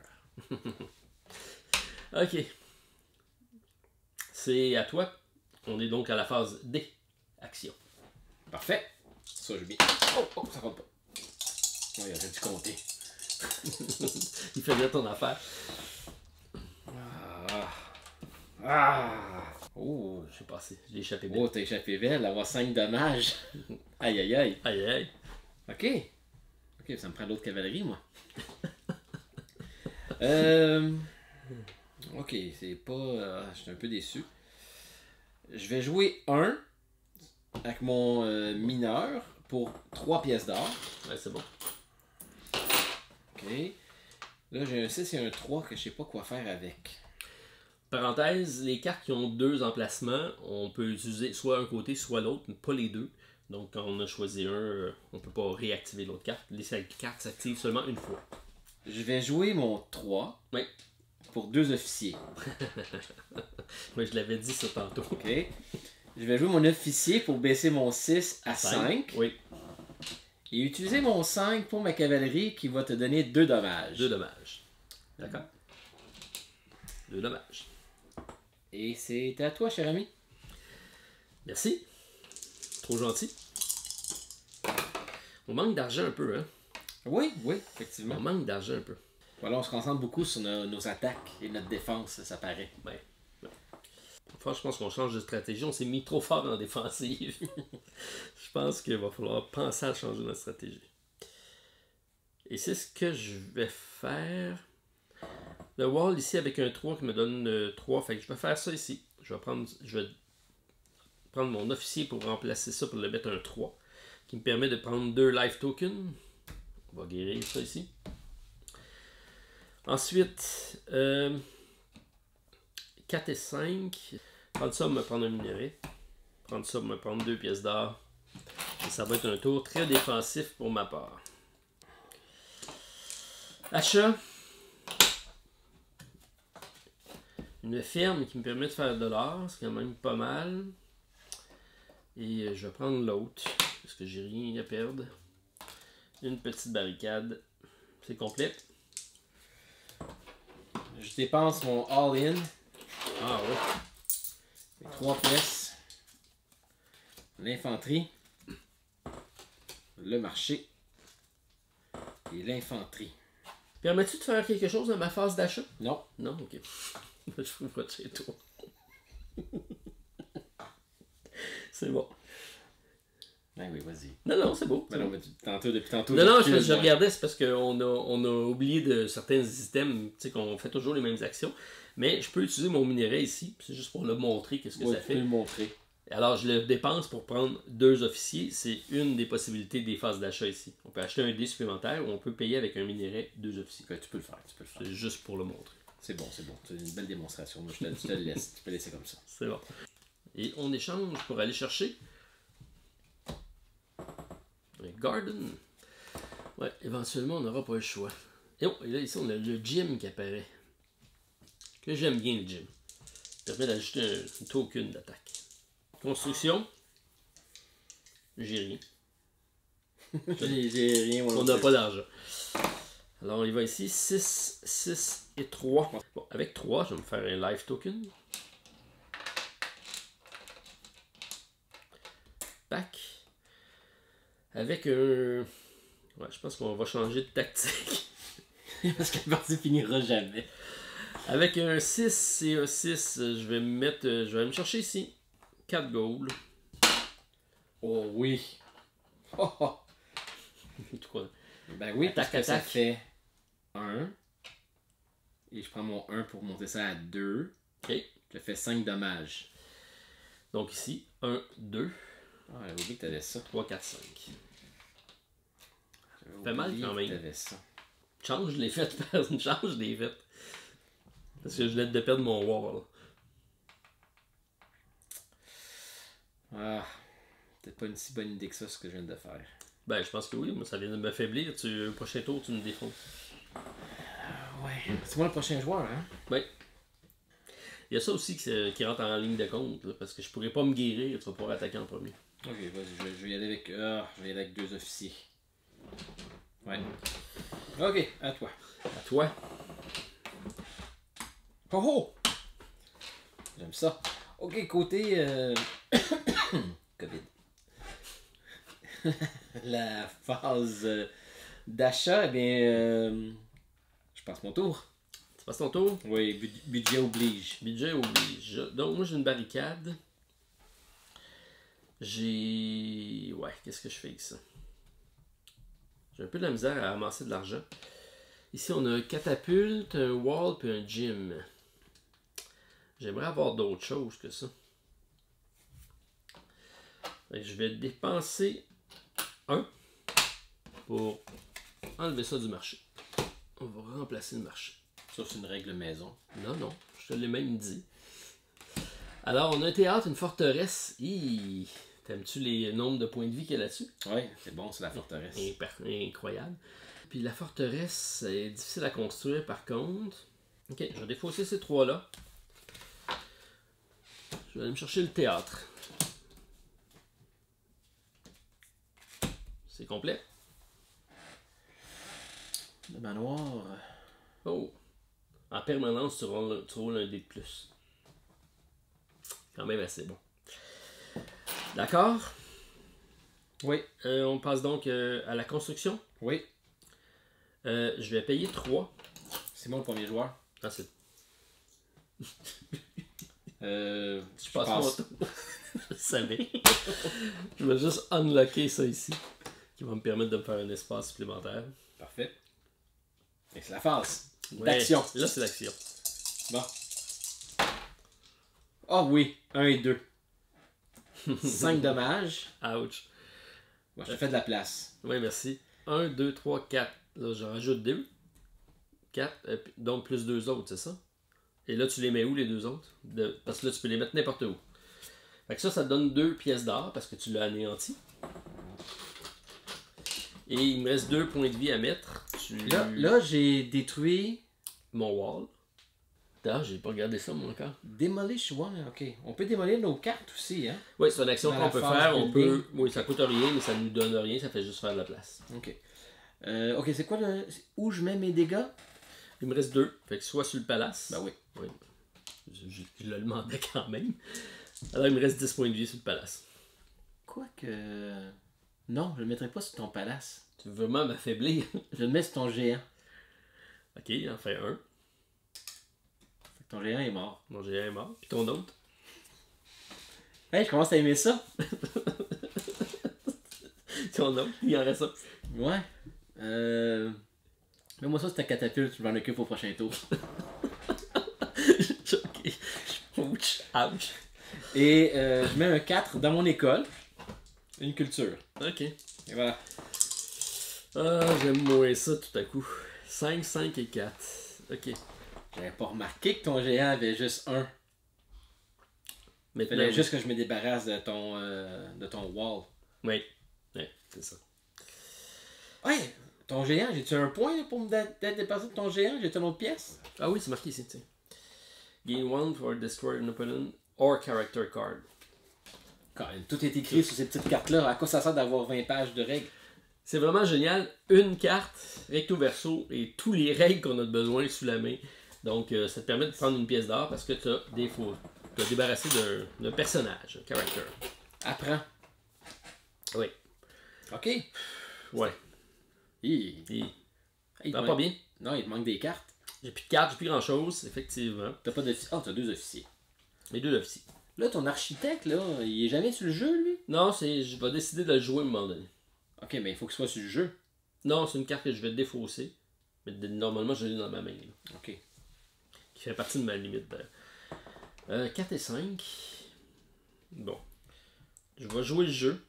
Ok. C'est à toi. On est donc à la phase D. Action. Parfait. Ça, j'ai mis. Oh, ça compte pas. Oui, j'aurais dû compter. Il fait bien ton affaire. Ah! Oh! Je sais pas si je l'ai échappé bien. Oh, t'as échappé belle, avoir 5 dommages. Aïe aïe aïe. Aïe aïe. Ok. Ok, ça me prend l'autre cavalerie, moi. euh... Ok, c'est pas. Je suis un peu déçu. Je vais jouer 1 avec mon mineur pour 3 pièces d'or. Ouais, c'est bon. Ok. Là, j'ai un 6 et un 3 que je sais pas quoi faire avec. Parenthèse, les cartes qui ont 2 emplacements, on peut utiliser soit un côté, soit l'autre, mais pas les deux. Donc, quand on a choisi un, on peut pas réactiver l'autre carte. Les cartes s'activent seulement une fois. Je vais jouer mon 3 Oui. pour 2 officiers. Moi, je l'avais dit ça tantôt. Ok. Je vais jouer mon officier pour baisser mon 6 à 5. Oui, Et utiliser mon 5 pour ma cavalerie qui va te donner 2 dommages. 2 dommages. D'accord. 2 dommages. Et c'est à toi, cher ami. Merci. Trop gentil. On manque d'argent un peu, hein? Oui, oui, effectivement. On manque d'argent un peu. Voilà, on se concentre beaucoup sur nos attaques et notre défense, ça paraît. Ouais. Enfin, je pense qu'on change de stratégie. On s'est mis trop fort en défensive. Je pense qu'il va falloir penser à changer notre stratégie. Et c'est ce que je vais faire. Le wall ici avec un 3 qui me donne 3. Fait que je vais faire ça ici. Je vais prendre mon officier pour remplacer ça, pour le mettre un 3. Qui me permet de prendre 2 life tokens. On va guérir ça ici. Ensuite, 4 et 5. Prendre ça, me prendre un minerai. Prendre ça, me prendre 2 pièces d'or. Et ça va être un tour très défensif pour ma part. Achat. Une ferme qui me permet de faire de l'or. C'est quand même pas mal. Et je vais prendre l'autre. Parce que j'ai rien à perdre. Une petite barricade. C'est complet. Je dépense mon all-in. Ah ouais. 3 pièces. L'infanterie. Le marché. Et l'infanterie. Permets-tu de faire quelque chose dans ma phase d'achat? Non. Non, ok. Je trouve pas de chez toi. C'est bon. Ben oui, vas-y. Non, c'est beau. Ben non, mais depuis tantôt. Non, je regardais, c'est parce qu'on a oublié de certains items, tu sais, qu'on fait toujours les mêmes actions. Mais je peux utiliser mon minerai ici, c'est juste pour le montrer qu'est-ce que ça Tu fait. peux le montrer. Alors, je le dépense pour prendre 2 officiers. C'est une des possibilités des phases d'achat ici. On peut acheter un dé supplémentaire ou on peut payer avec un minerai 2 officiers. Ben, tu peux le faire. C'est juste pour le montrer. C'est bon. C'est une belle démonstration. Moi, je te le laisse. Tu peux laisser comme ça. C'est bon. Et on échange pour aller chercher un garden. Ouais, éventuellement, on n'aura pas le choix. Et là, ici, on a le gym qui apparaît. Que j'aime bien, le gym. Ça permet d'ajouter un token d'attaque. Construction. J'ai rien. J'ai rien. On n'a pas d'argent. Alors, on y va ici. 6, 6 et 3. Bon, avec 3, je vais me faire un life token. Back. Avec un... Ouais, je pense qu'on va changer de tactique. Parce que la partie finira jamais. Avec un 6 et un 6, je vais me chercher ici 4 gold. Oh oui. Oh, oh. Quoi? Ben oui, parce que ça Attaque. fait 1. Et je prends mon 1 pour monter ça à 2. Ok. Je fais 5 dommages. Donc ici, 1, 2, Ah, j'avais oublié que t'avais ça. 3, 4, 5. J'avais Fait mal oublié quand que même. T'avais ça. Change les fêtes, change les fêtes. Parce que je venais de perdre mon war. Là. Ah, peut-être pas une si bonne idée que ça, ce que je viens de faire. Ben, je pense que oui, moi ça vient de m'affaiblir. Au prochain tour, tu me défonces. Ouais. C'est moi le prochain joueur, hein? Oui. Il y a ça aussi qui rentre en ligne de compte, là, parce que je pourrais pas me guérir, tu vas pouvoir attaquer en premier. Ok, vas-y, je vais y aller avec. Je vais y aller avec 2 officiers. Ouais. Ok, à toi. À toi. Oh oh! J'aime ça. Ok, côté COVID. La phase d'achat, eh bien, je passe mon tour. Tu C'est pas ton tour? Oui, budget oblige. Budget oblige. Donc, moi, j'ai une barricade. J'ai... Ouais, qu'est-ce que je fais avec ça? J'ai un peu de la misère à amasser de l'argent. Ici, on a un catapulte, un wall puis un gym. J'aimerais avoir d'autres choses que ça. Fait que je vais dépenser un pour enlever ça du marché. On va remplacer le marché. Ça, c'est une règle maison. Non, non, je te l'ai même dit. Alors, on a un théâtre, une forteresse. T'aimes-tu les nombres de points de vie qu'il y a là-dessus? Oui, c'est bon, c'est la forteresse. Incroyable. Puis la forteresse est difficile à construire par contre. Ok, je vais défausser ces trois-là. Je vais aller me chercher le théâtre. C'est complet. Le manoir. Oh! En permanence, tu roules un dé de plus. Quand même assez bon. D'accord? Oui. On passe donc à la construction. Oui. Je vais payer 3. C'est moi le premier joueur. Ah, c'est... Je passe passe. mon tour. Je savais. Je vais juste unlocker ça ici. Qui va me permettre de me faire un espace supplémentaire. Parfait. Et c'est la phase. Ouais, D'action. Là, c'est l'action. Bon. Ah oui, 1 et 2. 5 dommages. Ouch. Bon, je te fais de la place. Oui, merci. 1, 2, 3, 4. Là, j'en rajoute 2. 4. Donc, plus 2 autres, c'est ça? Et là, tu les mets où, les 2 autres? Parce que là, tu peux les mettre n'importe où. Fait que ça te donne 2 pièces d'or parce que tu l'as anéanti. Et il me reste 2 points de vie à mettre. Là j'ai détruit. Mon wall. Ah, j'ai pas regardé ça, moi, encore. Demolish one, ok. On peut démolir nos cartes aussi, hein? Oui, c'est une action Dans qu'on la peut phase faire. On building. peut... Oui, ça coûte rien, mais ça nous donne rien. Ça fait juste faire de la place. Ok. Ok, c'est quoi le. Où je mets mes dégâts? Il me reste 2. Fait que soit sur le palace. Ben oui. Oui. Je le demandais quand même. Alors, il me reste 10 points de vie sur le palace. Quoique. Non, je le mettrai pas sur ton palace. Tu veux vraiment m'affaiblir? Je le mets sur ton géant. Ok, il en fait un. Fait que ton géant est mort. Mon géant est mort. Puis ton autre? Hey, je commence à aimer ça. Ton autre? Il en reste un. Ouais. Mets-moi ça sur ta catapulte, je m'en occupe au prochain tour. Ok. Ouch. Ouch. Et je mets un 4 dans mon école. Une culture. Ok. Et voilà. Ah, j'aime moins ça tout à coup. 5, 5 et 4. Ok. J'avais pas remarqué que ton géant avait juste un. Il Maintenant, fallait juste que je me débarrasse de ton wall. Oui. Ouais, c'est ça. Ouais, ton géant, j'ai-tu un point pour me d'être dépassé de ton géant? J'ai-tu une autre pièce? Ah oui, c'est marqué ici, tiens. Gain 1 for destroy an opponent or character card. Quand même, tout est écrit sur ces petites cartes-là. À quoi ça sert d'avoir 20 pages de règles? C'est vraiment génial. Une carte, recto verso, et tous les règles qu'on a besoin sous la main. Donc, ça te permet de prendre une pièce d'or parce que tu as des faux. Tu as débarrassé d'un personnage, un character. Apprends. Oui. Ok. Ouais. Il Ça va te pas manque- bien. Non, il te manque des cartes. J'ai plus de cartes, j'ai plus grand chose, effectivement. T'as pas d'officier. Oh, t'as 2 officiers. Les 2 officiers. Là, ton architecte, là, il est jamais sur le jeu, lui? Non, je vais décider de le jouer à un moment donné. Ok, mais il faut qu'il soit sur le jeu. Non, c'est une carte que je vais défausser. Mais normalement, je l'ai dans ma main. Là, Ok. qui fait partie de ma limite. 4 et 5. Bon. Je vais jouer le jeu.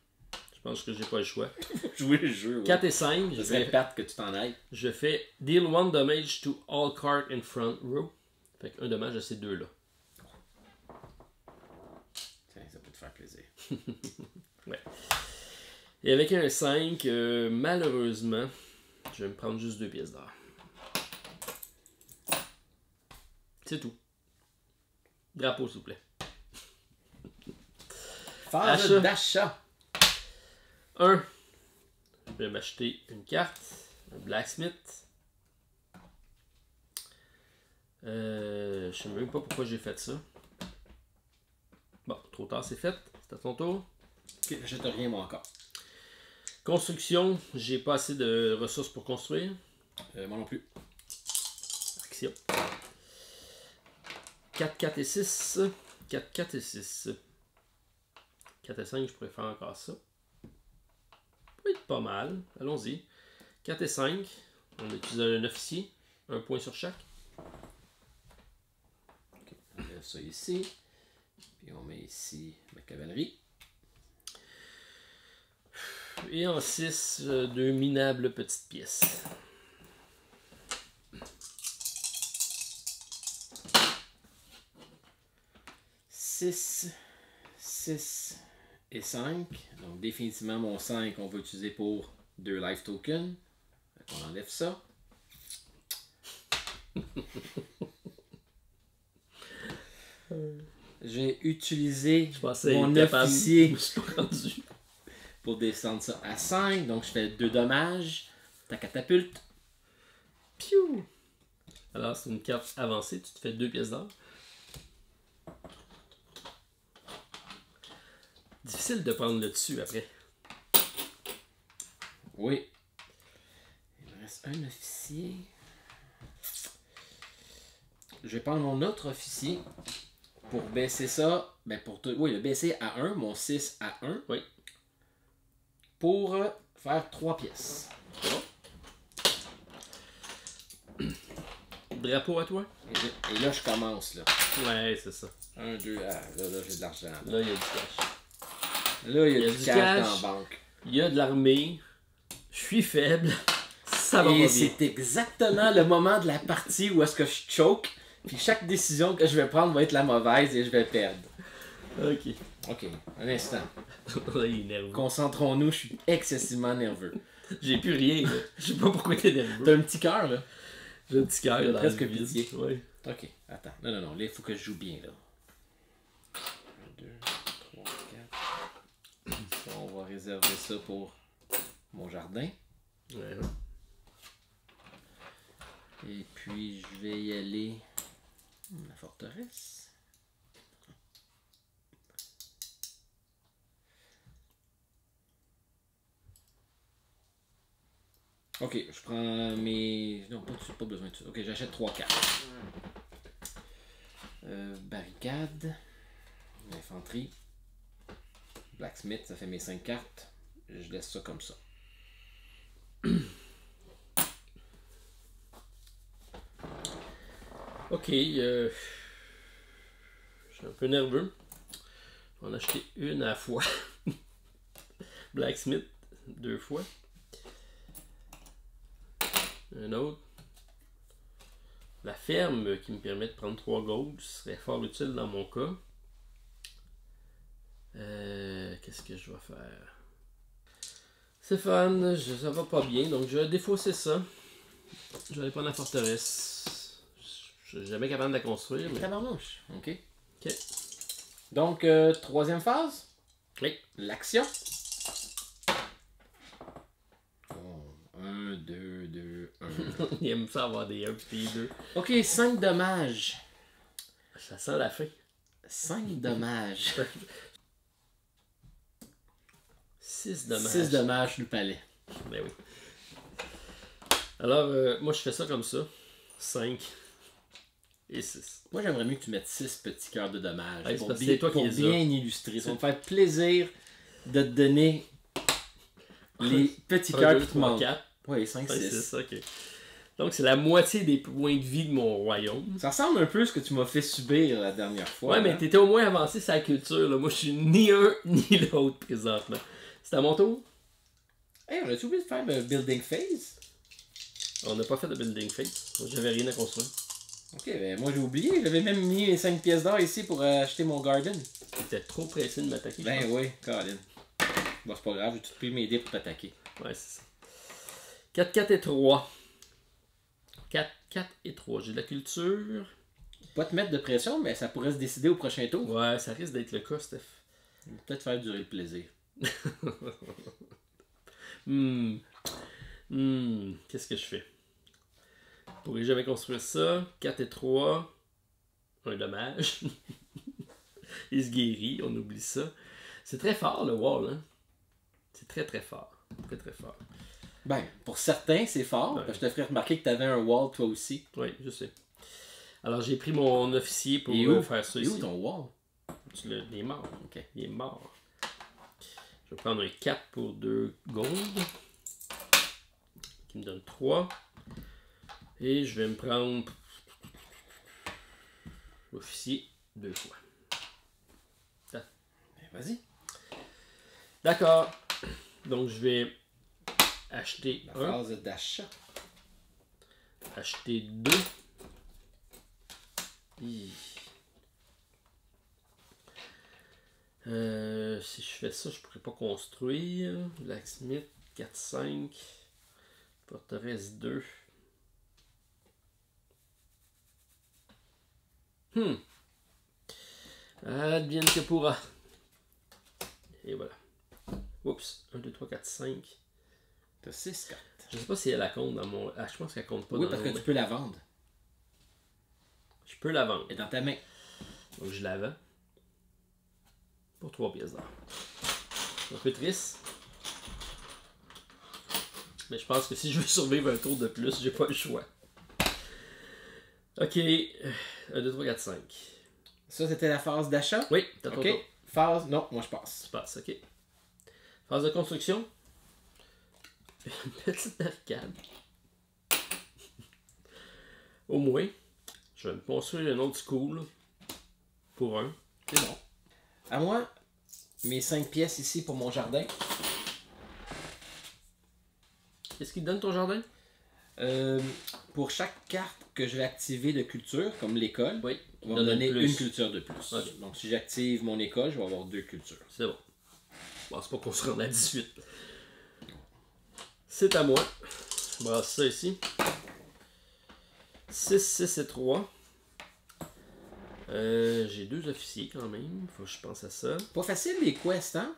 Je pense que j'ai pas le choix. Jouer le jeu, ouais. 4 et 5. Ça serait plate que tu t'en ailles. Je fais deal 1 damage to all cards in front row. Fait qu'un dommage à ces deux-là. Tiens, ça peut te faire plaisir. Ouais. Et avec un 5, malheureusement, je vais me prendre juste 2 pièces d'or. C'est tout. Drapeau, s'il vous plaît. Phase Achat. d'achat. 1. Je vais m'acheter une carte. Un blacksmith. Je sais même pas pourquoi j'ai fait ça. Bon, trop tard, c'est fait. C'est à ton tour. Ok, j'achète rien, moi, encore. Construction, j'ai pas assez de ressources pour construire. Moi non plus. Action. 4, 4 et 6. 4, 4 et 6. 4 et 5, je pourrais faire encore ça. Ça peut être pas mal. Allons-y. 4 et 5. On utilise un officier. Un point sur chaque. Okay. On lève ça ici. Puis on met ici ma cavalerie. Et en 6, deux minables petites pièces. Six et 5. Donc définitivement mon 5 on va utiliser pour 2 life tokens. On enlève ça. J'ai utilisé mon officier pour descendre ça à 5. Donc je fais 2 dommages. Ta catapulte. Piou! Alors c'est une carte avancée, tu te fais 2 pièces d'or. Difficile de prendre le dessus après. Oui. Il me reste un officier. Je vais prendre mon autre officier pour baisser ça. Ben pour tout, oui, le baisser à 1, mon 6 à 1. Oui. Pour faire 3 pièces. Drapeau à toi? Et là, je commence. Là. Ouais, c'est ça. 1, 2, ah, là j'ai de l'argent. Là, il y a du cash. Là, il y a du cash dans la banque. Il y a de l'armée. Je suis faible. Ça va pas bien. Et c'est exactement le moment de la partie où est-ce que je choke. Puis chaque décision que je vais prendre va être la mauvaise et je vais perdre. Ok. Ok, un instant. Là, il est nerveux. Concentrons-nous, je suis excessivement nerveux. J'ai plus rien, là. Je sais pas pourquoi t'es nerveux. T'as un petit cœur, là? J'ai un petit cœur, là. Presque pitié. Ouais. Ok, attends. Non, là, il faut que je joue bien, là. 1, 2, 3, 4. Ça, on va réserver ça pour mon jardin. Ouais. Et puis, je vais y aller. La forteresse. Ok, je prends mes... Non, pas besoin de ça. Ok, j'achète 3 cartes. Barricade. Infanterie. Blacksmith, ça fait mes 5 cartes. Je laisse ça comme ça. Ok, je suis un peu nerveux. Je vais en acheter une à la fois. Blacksmith, 2 fois. Un autre. La ferme qui me permet de prendre 3 gold serait fort utile dans mon cas. Qu'est-ce que je vais faire? C'est fun, ça va pas bien, donc je vais défausser ça. Je vais aller prendre la forteresse. Je suis jamais capable de la construire. Mais... Tabarnouche. Ok. Ok. Donc, 3e phase. Oui. L'action. 1, 2, 2, 1. Il aime ça avoir des 1 puis des 2. Ok, 5 dommages. Ça sent la fin. 5 dommages. 6 dommages. 6 dommages du palais. Ben oui. Alors, moi je fais ça comme ça. 5 et 6. Moi, j'aimerais mieux que tu mettes 6 petits cœurs de dommages. Ouais, pour parce que bien, c'est toi qui pour les bien illustrer. Ça va me faire plaisir de te donner les petits cœurs qui te manquent. 4. Oui, 5, 6. C'est ça, ok. Donc c'est la moitié des points de vie de mon royaume. Ça ressemble un peu à ce que tu m'as fait subir la dernière fois. Ouais, mais t'étais au moins avancé sur la culture. Là. Moi, je suis ni un ni l'autre présentement. C'est à mon tour? Hey, on a-tu oublié de faire le building phase? On n'a pas fait de building phase. J'avais rien à construire. Ok, ben moi j'ai oublié. J'avais même mis les 5 pièces d'or ici pour acheter mon garden. T'étais trop pressé de m'attaquer. Ben oui, Colin. Bon, c'est pas grave, j'ai tout pris mes dés pour t'attaquer. Ouais, c'est ça. 4, 4 et 3. 4, 4 et 3. J'ai de la culture. Pas te mettre de pression, mais ça pourrait se décider au prochain tour. Ouais, ça risque d'être le cas, Steph. Peut-être faire durer le plaisir. Qu'est-ce que je fais? Je pourrais jamais construire ça. 4 et 3. Un dommage. Il se guérit, on oublie ça. C'est très fort le wall, hein? C'est très très fort. Très très fort. Ben, pour certains, c'est fort. Ouais. Je te ferais remarquer que tu avais un wall toi aussi. Oui, je sais. Alors j'ai pris mon officier pour faire ça Et ici. où ton wall? Il est mort. Ok. Il est mort. Je vais prendre un 4 pour 2 gold. Qui me donne 3. Et je vais me prendre l'officier 2 fois. Ben, vas-y. D'accord. Donc je vais acheter La un. phase d'achat. Acheter 2. Si je fais ça, je pourrais pas construire. Blacksmith 4-5. Forteresse 2. Advienne que pourra. Et voilà. Oups. 1, 2, 3, 4, 5. T'as 6 cartes. Je sais pas si elle la compte dans mon. Ah, je pense qu'elle compte pas Oui, dans parce que mon. tu peux la vendre. Je peux la vendre. Elle est dans ta main. Donc je la vends. Pour 3 pièces d'or. Un peu triste. Mais je pense que si je veux survivre un tour de plus, j'ai pas le choix. Ok. 1, 2, 3, 4, 5. Ça, c'était la phase d'achat? Oui, t'as ton Ok. tour. Phase... Non, moi je passe. Tu passes, ok. Phase de construction. Petite arcade. Au moins, je vais me construire un autre school. Pour un. C'est bon. À moi, mes 5 pièces ici pour mon jardin. Qu'est-ce qu'il te donne ton jardin? Pour chaque carte que je vais activer de culture, comme l'école, Oui. on va me donner une culture de plus. Okay. Donc si j'active mon école, je vais avoir 2 cultures. C'est bon. Bon, c'est pas qu'on se rende à 18. C'est à moi. Je brasse ça ici. 6, 6 et 3. J'ai 2 officiers quand même. Faut que je pense à ça. Pas facile les quests, hein?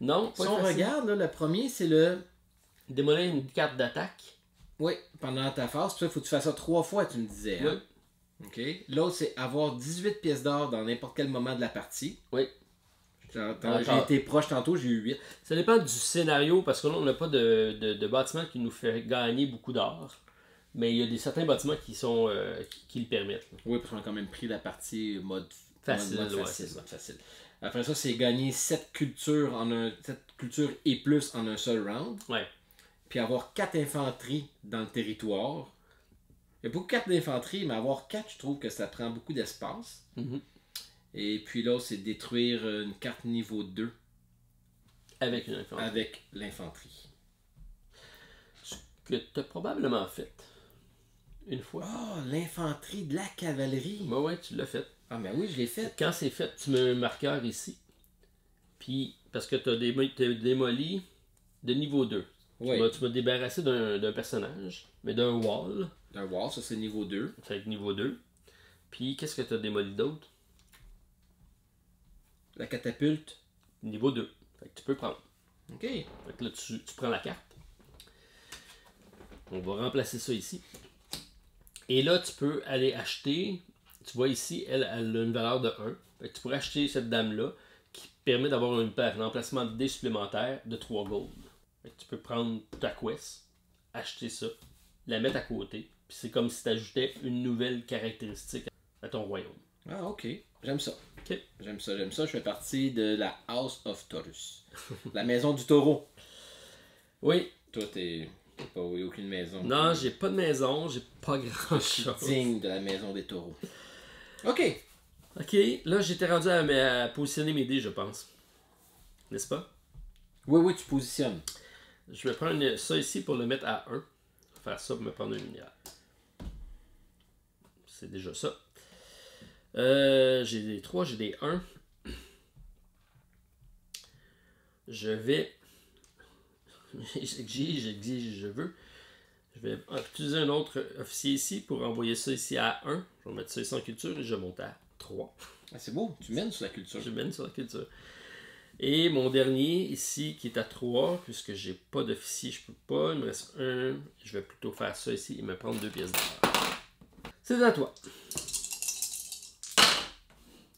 Non, pas si on facile. regarde, là, le premier, c'est le... Démolir une carte d'attaque. Oui, pendant ta phase. Puis ça, il faut que tu fasses ça 3 fois, tu me disais. Hein? Oui. OK. L'autre, c'est avoir 18 pièces d'or dans n'importe quel moment de la partie. Oui. J'ai été proche tantôt, j'ai eu 8. Ça dépend du scénario, parce que là, on n'a pas de bâtiment qui nous fait gagner beaucoup d'or. Mais il y a certains bâtiments qui sont qui le permettent. Là. Oui, parce qu'on a quand même pris la partie mode facile. Mode Ouais, facile, mode facile. Après ça, c'est gagner 7 cultures, 7 cultures et plus en un seul round. Ouais. Puis avoir 4 infanteries dans le territoire. Il y a beaucoup de cartes d'infanterie, mais avoir 4, je trouve que ça prend beaucoup d'espace. Mm-hmm. Et puis là, c'est détruire une carte niveau 2. Avec une infanterie. Avec l'infanterie. Ce que tu as probablement fait. Une fois. Oh, l'infanterie de la cavalerie. Ben ouais, tu l'as fait. Ah, mais oui, je l'ai fait. Quand c'est fait, tu mets un marqueur ici. Puis, parce que tu as démoli de niveau 2. Oui. Tu m'as débarrassé d'un personnage, mais d'un wall. D'un wall, ça c'est niveau 2. Ça fait niveau 2. Puis, qu'est-ce que tu as démoli d'autre? La catapulte. Niveau 2. Fait que tu peux prendre. OK. Fait que là, tu prends la carte. On va remplacer ça ici. Et là, tu peux aller acheter. Tu vois ici, elle a une valeur de 1. Fait que tu pourrais acheter cette dame-là qui permet d'avoir un emplacement de dés supplémentaire de 3 gold. Fait que tu peux prendre ta quest, acheter ça, la mettre à côté. Puis c'est comme si tu ajoutais une nouvelle caractéristique à ton royaume. Ah, OK. J'aime ça. OK. J'aime ça, j'aime ça. Je fais partie de la House of Taurus. La maison du taureau. Oui. Toi, t'es pas aucune maison. Non, j'ai pas de maison, j'ai pas grand-chose. Digne de la maison des taureaux. OK. OK, là j'étais rendu à positionner mes dés, je pense. N'est-ce pas? Oui, oui, tu positionnes. Je vais prendre ça ici pour le mettre à 1. Je vais faire ça pour me prendre un minéral. C'est déjà ça. J'ai des 3, j'ai des 1. Je vais... J'exige, je veux. Je vais utiliser un autre officier ici pour envoyer ça ici à 1. Je vais mettre ça ici en culture et je monte à 3. Ah, c'est beau, tu mènes sur la culture. Je mène sur la culture. Et mon dernier ici qui est à 3, puisque j'ai pas d'officier, je peux pas. Il me reste un. Je vais plutôt faire ça ici et me prendre 2 pièces d'or. C'est à toi.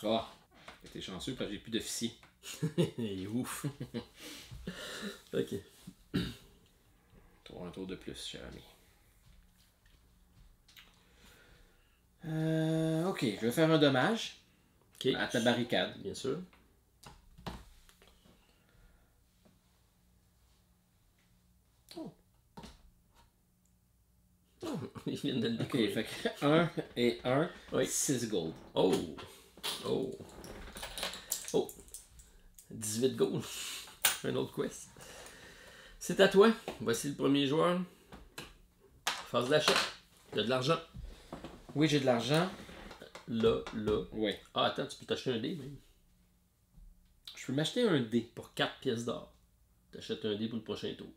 Ah, t'es chanceux parce que j'ai plus d'officier. Ouf. Ok. Un tour de plus, cher ami. Ok, je vais faire un dommage Ok. à ta barricade. Bien sûr. Oh. Oh, ils viennent de le Ok, découvrir. fait que 1 et 1, Oui. 6 gold. Oh! Oh! Oh! 18 gold. Un autre quest. C'est à toi. Voici le premier joueur. Phase d'achat. Il y a de l'argent. Oui, j'ai de l'argent. Là, là. Oui. Ah, attends, tu peux t'acheter un dé, même. Je peux m'acheter un dé. Pour 4 pièces d'or. T'achètes un dé pour le prochain tour.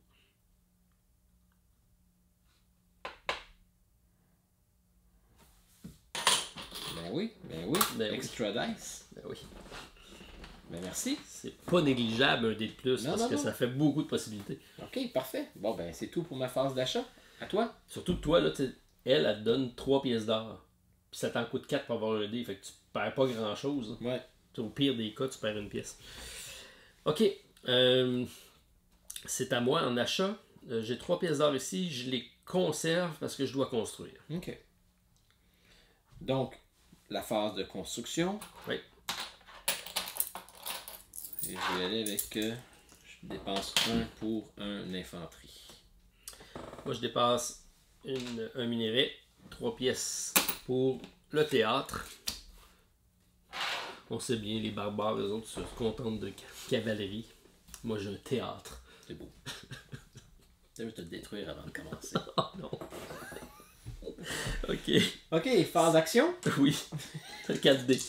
Ben oui, ben oui. Ben oui. Extra dice. Ben oui. Ben merci. C'est pas négligeable un dé de plus Non, parce non, que non. ça fait beaucoup de possibilités. Ok, parfait. Bon, ben c'est tout pour ma phase d'achat. À toi. Surtout que toi, là, elle te donne 3 pièces d'or. Puis ça t'en coûte 4 pour avoir un dé. Fait que tu perds pas grand chose. Ouais. Au pire des cas, tu perds une pièce. Ok. C'est à moi en achat. J'ai 3 pièces d'or ici. Je les conserve parce que je dois construire. Ok. Donc, la phase de construction. Oui. Et je vais aller avec. Je dépense 1 pour un infanterie. Moi, je dépasse un minerai. 3 pièces pour le théâtre. On sait bien, les barbares, eux autres, se contentent de cavalerie. Moi, j'ai un théâtre. C'est beau. Je vais te le détruire avant de commencer. Oh non. Ok. Ok, phase d'action. Oui. 4D.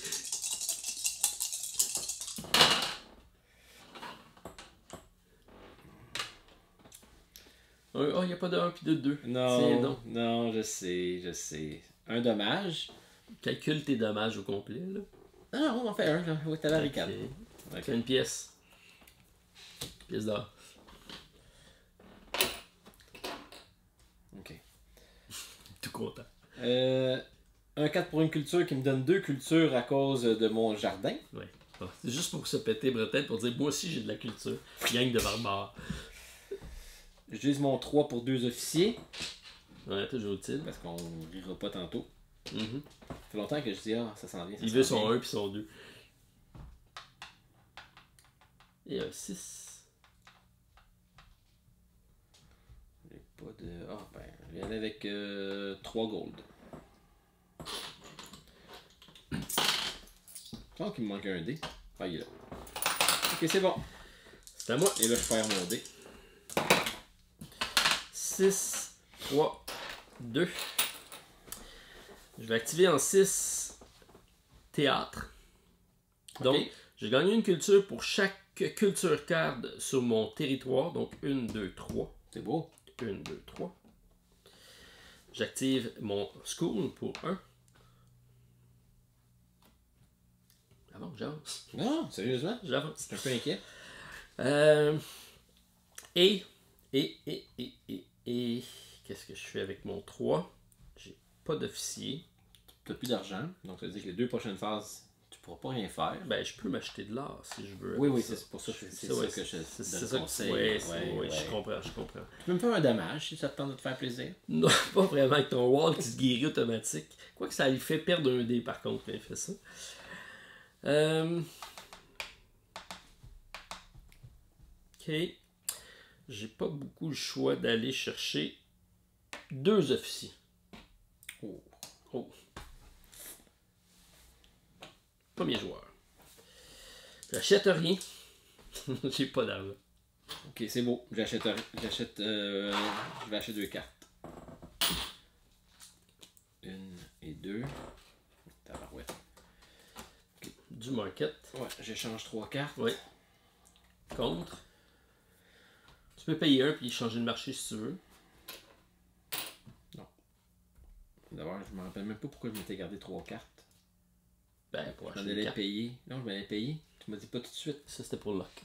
Oh, il n'y a pas de 1 puis de 2. Tiens Non, donc. non, je sais, je sais. Un dommage. Calcule tes dommages au complet. Là. Ah, on en fait un, là. Oui, t'as la barricade. Ok. Ok. Fais une pièce. Pièce d'or. Ok. Tout content. Un 4 pour une culture qui me donne 2 cultures à cause de mon jardin. Ouais. Bon, c'est juste pour se péter bretelle pour dire moi aussi j'ai de la culture. Gang de barbares. J'utilise mon 3 pour 2 officiers. Ouais, toujours utile. Parce qu'on rira pas tantôt. Mhm. Ça fait longtemps que je dis, ah, ça s'en vient. Ça Il s'en veut vient. son 1 puis son 2. Et un 6. J'ai pas de. Ah, ben, je vais aller avec 3 gold. Je pense qu'il me manque un dé. Ah, il est là. Ok, c'est bon. C'est à moi. Et là, je perds mon dé. 6, 3, 2. Je vais activer en 6 théâtre. Donc, Ok. j'ai gagné une culture pour chaque culture card sur mon territoire. Donc, 1, 2, 3. C'est beau. 1, 2, 3. J'active mon school pour 1. Ah bon, j'avance. Non, sérieusement, J'avance. je suis un peu inquiet. Et, qu'est-ce que je fais avec mon 3? J'ai pas d'officier. T'as plus d'argent, donc ça veut dire que les 2 prochaines phases, tu pourras pas rien faire. Ben, je peux m'acheter de l'art si je veux. Oui, avec oui, ça. c'est pour ça que c'est Ça, ça ouais, que je c'est te ça. conseille. Ouais, Ouais, ouais, ouais. je comprends, je comprends. Tu peux me faire un dommage si ça te tente de te faire plaisir. Non, pas vraiment avec ton wall qui se guérit automatique. Quoique ça lui fait perdre un dé par contre quand il fait ça. Ok. J'ai pas beaucoup le choix d'aller chercher 2 officiers. Oh. Oh. Premier joueur. J'achète rien. J'ai pas d'argent. Ok, c'est beau. J'achète. Je vais acheter 2 cartes. 1 et 2. Tabarouette. Du market. Ouais, j'échange 3 cartes. Oui. Contre. Tu peux payer un puis changer de marché si tu veux. D'abord, je me rappelle même pas pourquoi je m'étais gardé 3 cartes. Ben, pour J'en acheter une allais carte. payer. Non, je m'allais payer. Tu m'as dit pas tout de suite. Ça, c'était pour le lock.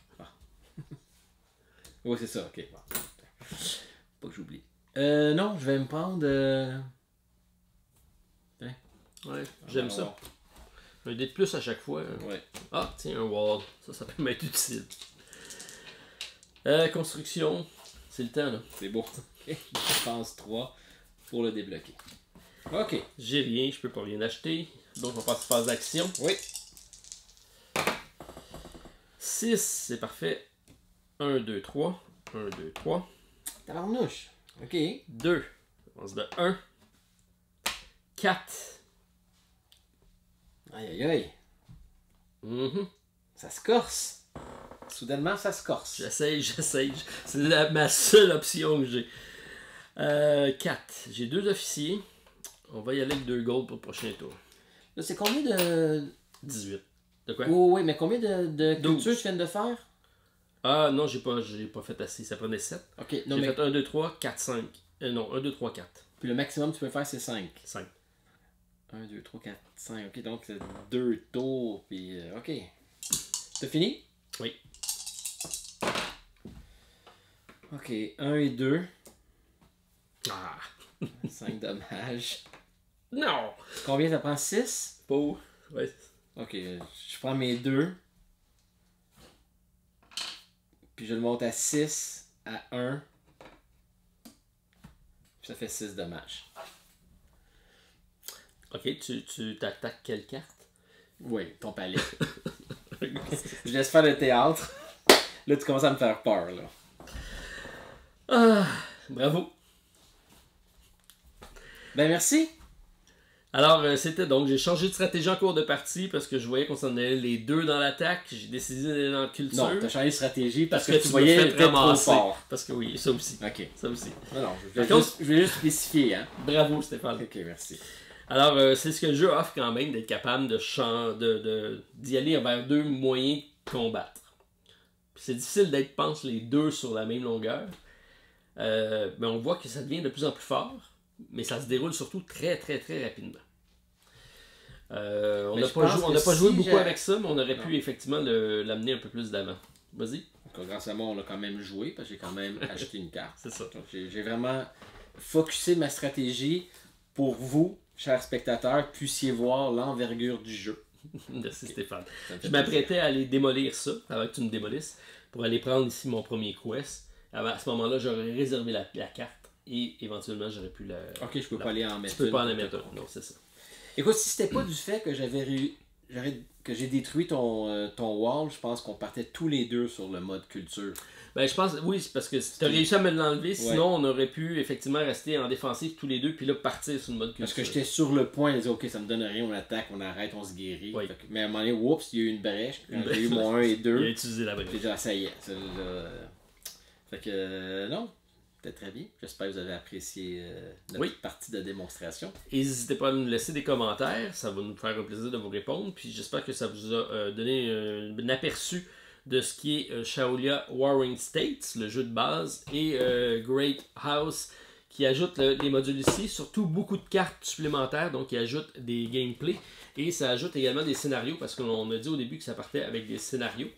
Oui, c'est ça, ok. Bon. Pas que j'oublie. Non, je vais me prendre. Ouais, j'aime ça. Un dé de plus à chaque fois. Hein. Ouais. Ah, tiens, un wall. Ça peut m'être utile. Construction. C'est le temps, là. C'est beau. Je pense 3 pour le débloquer. Ok. J'ai rien, je peux pas rien acheter. Donc on passe phase d'action. Oui. 6, c'est parfait. 1, 2, 3. 1, 2, 3. Tabarnouche. Ok. 2. On passe de 1. 4. Aïe aïe aïe. Ça se corse. Soudainement, ça se corse. J'essaye. C'est ma seule option que j'ai. 4. J'ai 2 officiers. On va y aller avec 2 gold pour le prochain tour. Là, c'est combien de... 18. De quoi? Oh, oui, mais combien de 12. cultures tu viens de faire? Ah non, j'ai pas fait assez. Ça prenait 7. Ok, non, J'ai mais... fait 1, 2, 3, 4, 5. Non, 1, 2, 3, 4. Puis le maximum que tu peux faire, c'est 5. 5. 1, 2, 3, 4, 5. Ok, donc c'est 2 tours, puis... ok. T'as fini? Oui. Ok, 1 et 2. Ah. 5 dommages. Non! Combien ça prend? 6? Pas. Ouais. Ok, je prends mes 2. Puis je le monte à 6, à 1. Puis ça fait 6 dommages. Ok, tu t'attaques quelle carte? Oui, ton palais. Je laisse faire le théâtre. Là, tu commences à me faire peur, là. Ah, bravo! Ben merci. Alors, c'était donc, j'ai changé de stratégie en cours de partie parce que je voyais qu'on s'en allait les deux dans l'attaque. J'ai décidé d'aller dans la culture. Non, t'as changé de stratégie parce que tu me voyais fais peut-être trop ramasser. fort. Parce que oui, ça aussi. Ok. Ça aussi. Non, Par je vais juste spécifier, hein. Bravo, Stéphane. Ok, merci. Alors, c'est ce que le jeu offre quand même, d'être capable d'y aller vers 2 moyens de combattre. Puis c'est difficile d'être, je pense, les deux sur la même longueur. Mais on voit que ça devient de plus en plus fort, mais ça se déroule surtout très, très, très rapidement. On n'a pas joué beaucoup avec ça, mais on aurait pu effectivement l'amener un peu plus d'avant. Vas-y. Donc, grâce à moi, on a quand même joué parce que j'ai quand même acheté une carte. C'est ça. Donc, j'ai vraiment focusé ma stratégie pour vous, chers spectateurs, puissiez voir l'envergure du jeu. Merci Stéphane. Ça me fait Je m'apprêtais à aller démolir ça, avant que tu me démolisses, pour aller prendre ici mon premier quest. À ce moment-là, j'aurais réservé la carte et éventuellement j'aurais pu la. Ok, je peux pas aller en mettre Tu peux une. pas en mettre un. Non, c'est ça. Écoute, si c'était pas du fait que que j'ai détruit ton wall, je pense qu'on partait tous les deux sur le mode culture. Ben, je pense, oui, c'est parce que tu as réussi à me l'enlever, sinon on aurait pu effectivement rester en défensif tous les deux, puis là partir sur le mode culture. Parce que j'étais sur le point de dire, ok, ça me donne rien, on attaque, on arrête, on se guérit. Oui. Mais à un moment donné, oups, il y a eu une brèche. Quand j'ai eu mon 1 et 2, Il a utilisé la brèche. j'ai dit, ah, ça y est. Fait que, non, c'était très bien. J'espère que vous avez apprécié notre partie de démonstration. N'hésitez pas à nous laisser des commentaires, ça va nous faire un plaisir de vous répondre, puis j'espère que ça vous a donné un aperçu de ce qui est Shaolia Warring States, le jeu de base, et Great House, qui ajoute des modules ici, surtout beaucoup de cartes supplémentaires, donc qui ajoute des gameplays, et ça ajoute également des scénarios, parce qu'on a dit au début que ça partait avec des scénarios.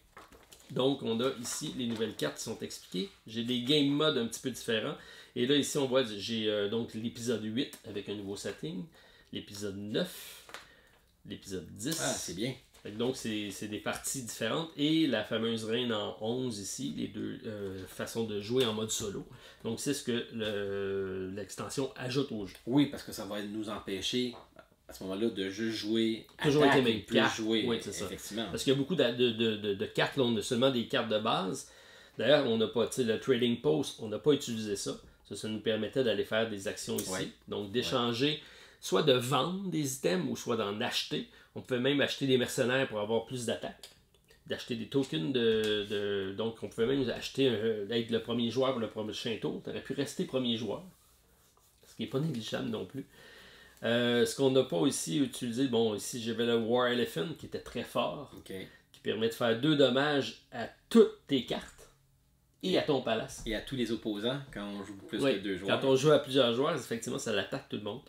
Donc on a ici les nouvelles cartes qui sont expliquées. J'ai des game modes un petit peu différents. Et là ici on voit, j'ai donc l'épisode 8 avec un nouveau setting, l'épisode 9, l'épisode 10. Ah, c'est bien. Donc c'est des parties différentes. Et la fameuse reine en 11 ici, les deux façons de jouer en mode solo. Donc c'est ce que l'extension ajoute au jeu. Oui, parce que ça va nous empêcher à ce moment-là de juste jouer toujours avec les mêmes plus cartes. jouer, Oui, c'est ça. effectivement. Parce qu'il y a beaucoup de cartes, là, on a seulement des cartes de base. D'ailleurs, on n'a pas, tu sais, le trading post, on n'a pas utilisé ça. Ça nous permettait d'aller faire des actions ici. Ouais. Donc d'échanger, soit de vendre des items ou soit d'en acheter. On pouvait même acheter des mercenaires pour avoir plus d'attaques. D'acheter des tokens donc on pouvait même acheter être le premier joueur pour le prochain tour. Tu aurais pu rester premier joueur. Ce qui n'est pas négligeable non plus. Ce qu'on n'a pas aussi utilisé, bon, ici j'avais le War Elephant qui était très fort, qui permet de faire 2 dommages à toutes tes cartes et à ton palace. Et à tous les opposants quand on joue plus que 2 joueurs. Quand on joue à plusieurs joueurs, effectivement, ça l'attaque tout le monde.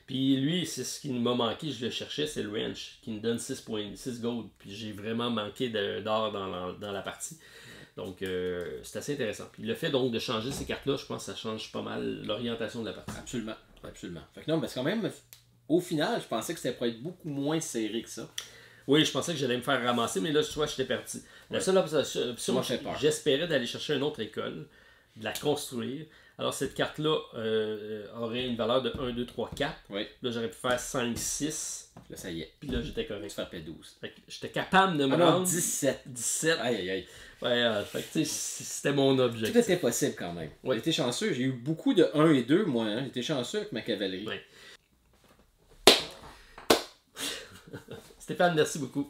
Puis lui, c'est ce qui m'a manqué, je le cherchais, c'est le Wrench, qui me donne 6 gold. Puis j'ai vraiment manqué d'or dans la partie. Donc c'est assez intéressant. Puis le fait donc de changer ces cartes-là, je pense que ça change pas mal l'orientation de la partie. Absolument. Fait que non, parce que quand même, au final, je pensais que c'était pour être beaucoup moins serré que ça. Oui, je pensais que j'allais me faire ramasser, mais là, tu vois, j'étais parti. La seule option, j'espérais d'aller chercher une autre école, de la construire, Alors, cette carte-là aurait une valeur de 1, 2, 3, 4. Oui. Là, j'aurais pu faire 5, 6. Là, ça y est. Puis là, j'étais correct. Tu fais 12. Fait que j'étais capable de me Ah non, rendre 17. 17. Aïe, aïe, aïe. Ouais, fait que tu sais, c'était mon Tout objectif. était possible quand même. Oui. J'ai été chanceux. J'ai eu beaucoup de 1 et 2, moi. Hein. J'ai été chanceux avec ma cavalerie. Oui. Stéphane, merci beaucoup.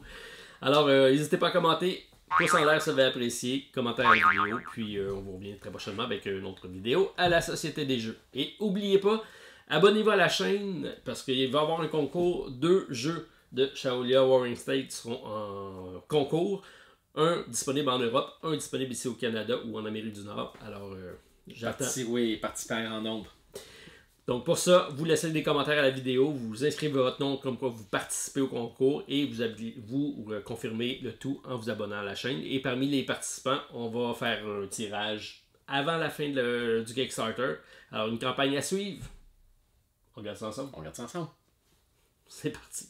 Alors, n'hésitez pas à commenter. Pouce en l'air, ça va apprécier. Commentaire à la vidéo. Puis, on vous revient très prochainement avec une autre vidéo à la Société des Jeux. Et n'oubliez pas, abonnez-vous à la chaîne parce qu'il va y avoir un concours. 2 jeux de Shaolia Warring State seront en concours. Un disponible en Europe, un disponible ici au Canada ou en Amérique du Nord. Alors, j'attends. Oui, participer en nombre. Donc pour ça, vous laissez des commentaires à la vidéo, vous inscrivez votre nom comme quoi vous participez au concours et vous confirmez le tout en vous abonnant à la chaîne. Et parmi les participants, on va faire un tirage avant la fin du Kickstarter. Alors une campagne à suivre. On regarde ça ensemble. On regarde ça ensemble. C'est parti.